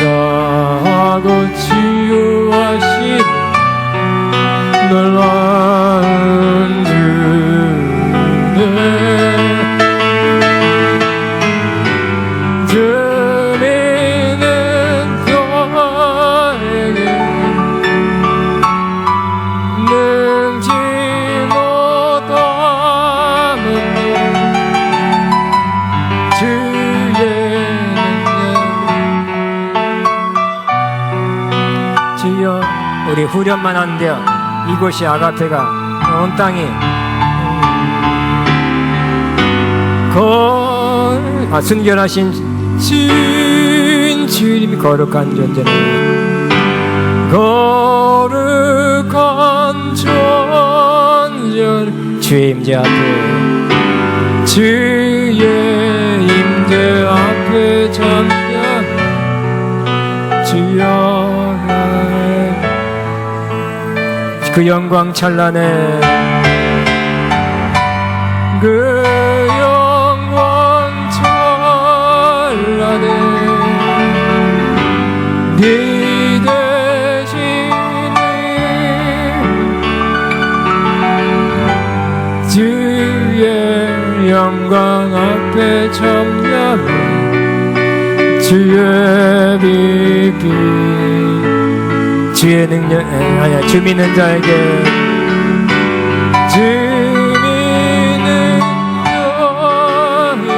제사하고 치유하시네. 놀라운 주네. 주님은 너에게 능지 못하는 주의 능력. 주여, 우리 후렴만 한대요. 이곳이 아가페가 온 땅이 순결하신 주님이 거룩한 존재네. 거룩한 존재 주의 임재 앞에 주의 임재 앞에 잠잠 주여 그 영광 찬란해. 그 영광 찬란해. 네 대신에 주의 영광 앞에 잠잠해 주의 빛 주의 능력 아니야 주 믿는 자에게 주 믿는 자에게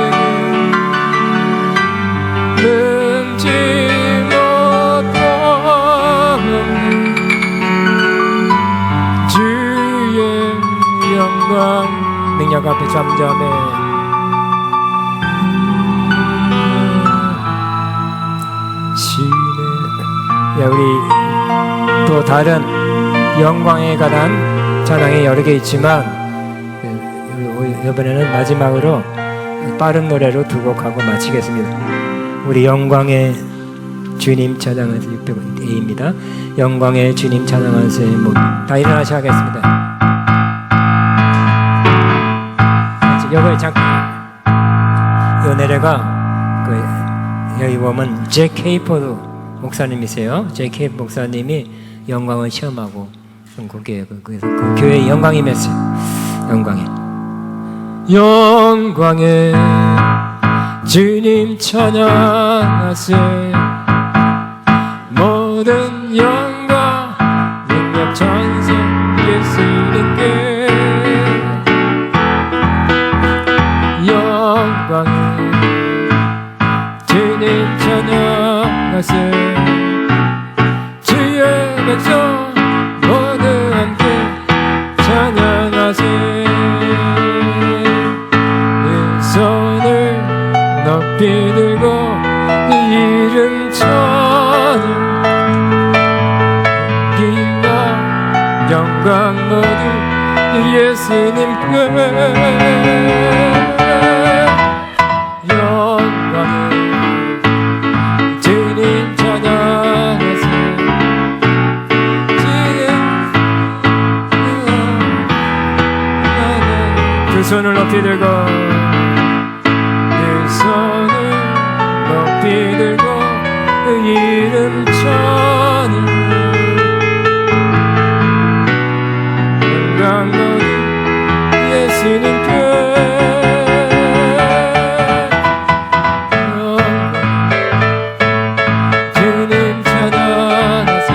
능지 못하는 주의 영광 능력 앞에 잠잠해 시네. 우리 또 다른 영광에 관한 찬양이 여러 개 있지만 이번에는 마지막으로 빠른 노래로 두 곡하고 마치겠습니다. 우리 영광의 주님 찬양하세 600A입니다. 영광의 주님 찬양하세. 다 일어나셔 하겠습니다. 여기 잠깐 이 노래가 여기 보면 잭 케이포드 목사님이세요. 잭 케이포드 목사님이 영광을 시험하고 곡이에요. 그 교회의 영광이 메시지. 영광의 주님 찬양하세. 모든 영광 능력 찬송 예수님께. 영광의 주님 찬양하세. 주의 백성 모두 함께 찬양하세. 손을 높이 들고 이름 찬양. 기와 영광 모두 예수님께. 영광의 주님 찬양하세. 두 손을 높이 들고 들고 그 이름 찬양. 영광 모두 예수님께. 주님 찬양하세.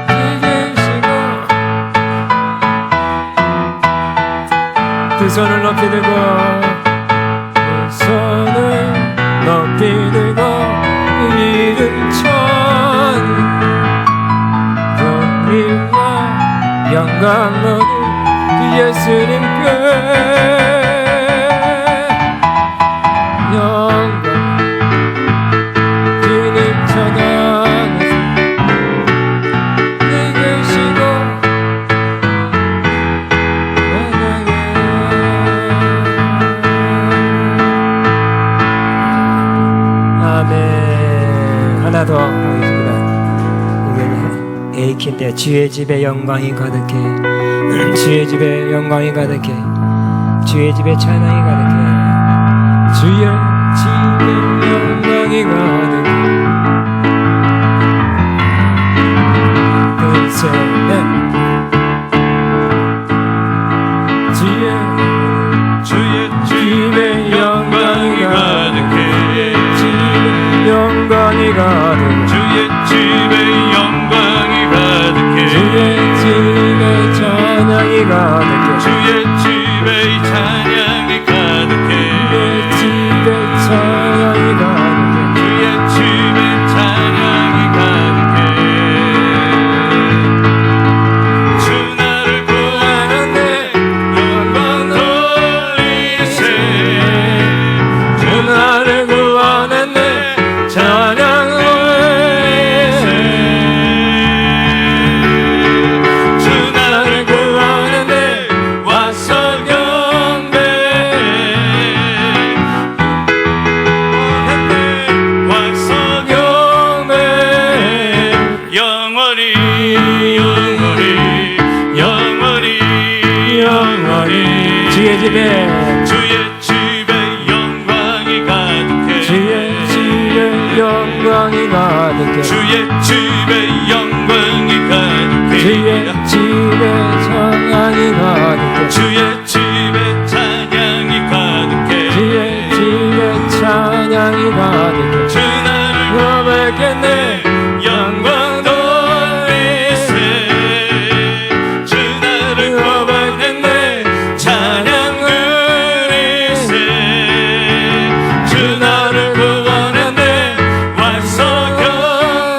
이기시고 두 손을 높이 들고 높이 들고 이름 찬양.荣耀 영광 모두 예수님께. 영광 주님 찬양하세. 이기시고 아멘. 하나 더 하겠습니다. 이게 A키인데 주의 집에 영광이 가득해. 주의 집에 영광이 가득해. 주의 집에 찬양이 가득해. 주의 집에 영광이 가득해. 둘, 셋, 넷. 주의 집에 영광이 가득해. 영광이 가득해. 주의 집에 영광이 가득해. 주의 집에 찬양이 가득해. 주의 집에 찬양이 가득해. 주의 집에 찬양이 가득해. 주의 집에 찬양이 가득해. 주 나를 구하는데 영광 돌리세. 주 나를 구하는데 찬양 올리세. 주 나를 구하는데 와서 경배해. 와서 경배해. 영원히 영원히 영원히 영원히 주의 집에 주의 집에 영광이 가득해. 주의 집에 영광이 가득해. 주의 집에 영광이 가득해. 주의 집에 찬양이 가득해. 주의 집에 찬양이 가득해. 주의 집에 찬양이 가득해. 주 나를 고백했네. 영광 돌리세. 주 나를 고백했네. 찬양 드리세. 주 나를 구원했네. 와서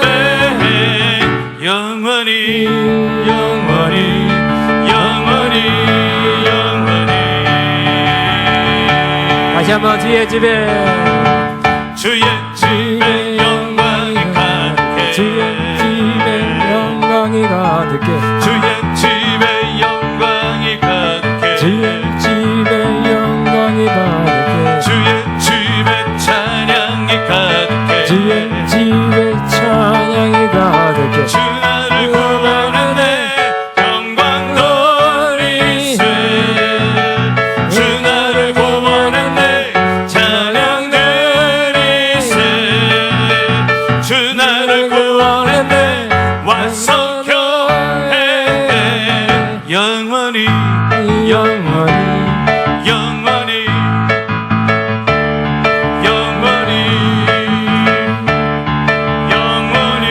경배해. 영원히 영원히 영원히 영원히. 다시 한번 주의 집에 주의 집에 영광이 가득해. 가득해 주의 집에 영광이 가득해 주의 집에 영광이 가득해 주의 집에 찬양이 가득해 주의 집에 찬양이 가득해 주 나를 구원하네 영광 돌리세 주 나를 구원하네 찬양 드리세 주 나를 구원하네 와서 교회에 영원히 영원히 영원히 영원히 영원히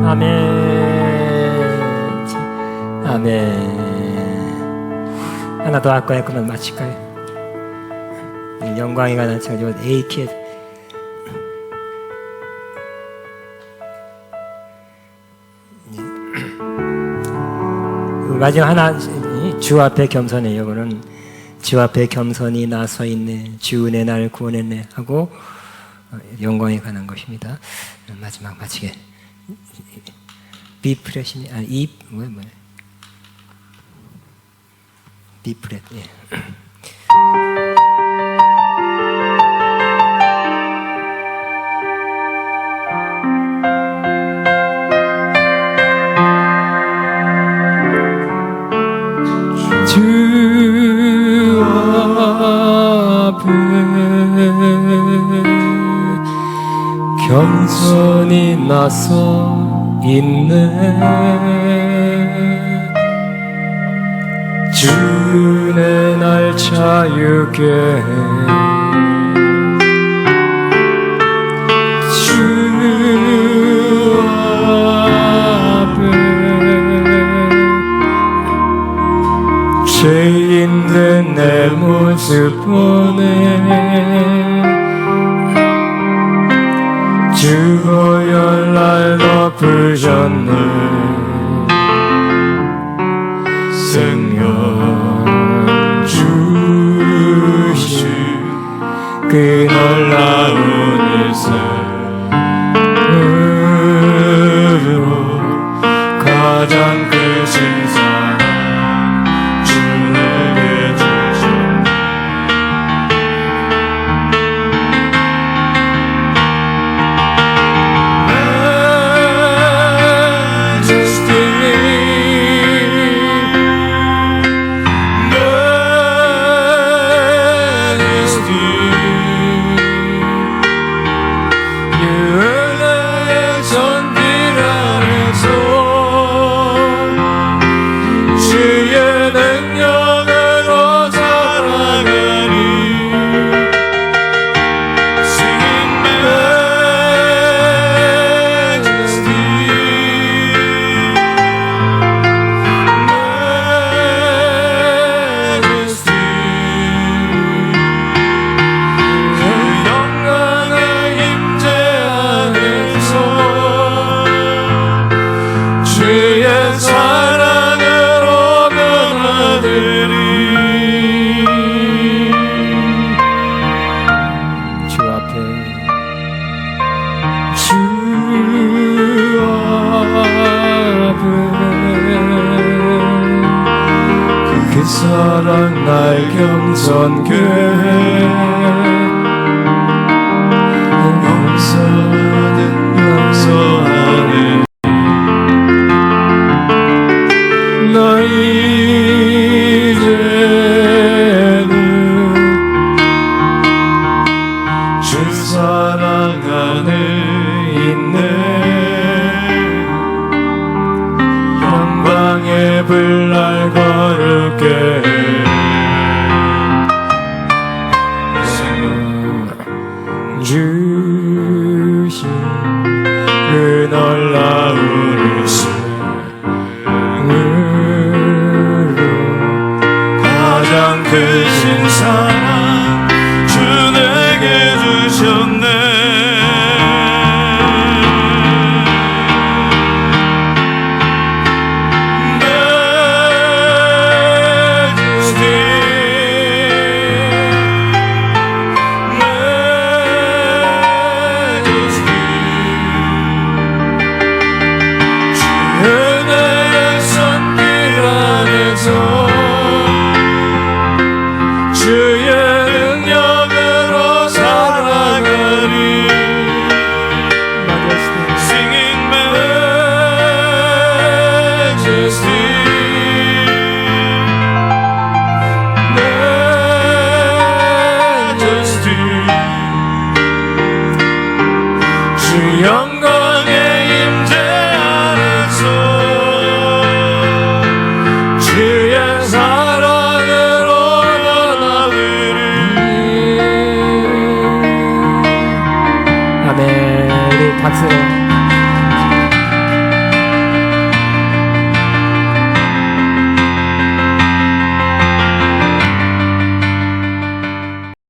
아멘 아멘. 하나 더 할까요? 그러면 마칠까요? 영광이 가는 차죠. AKF 마지막 하나 주 앞에 겸손해요. 이거는 주 앞에 겸손히 나서 있네 주 은혜 날 구원했네 하고 영광에 관한 것입니다. 마지막 마치게 비프레시 이 뭐야 비프레 예. 주 앞에 겸손히 나서 있네 주의 날 자유게 주 앞에 죄인된 내 모습 보네 주 보혈 날 덮으셨네 생명 주신 그 놀라운 일생으로 가장 크신 사랑 주 내게 주셨네 그 사랑 날 겸손교회 용서하네 나 이제는 주 사랑 안에 있네 영광의 불날 거룩게 주신 그 놀라운 일생으로 가장 크신 사랑 주 내게 주셨네 주 영광의 임재 안에서 주의 사랑으로 변화되리. 아멘. 우리 박수로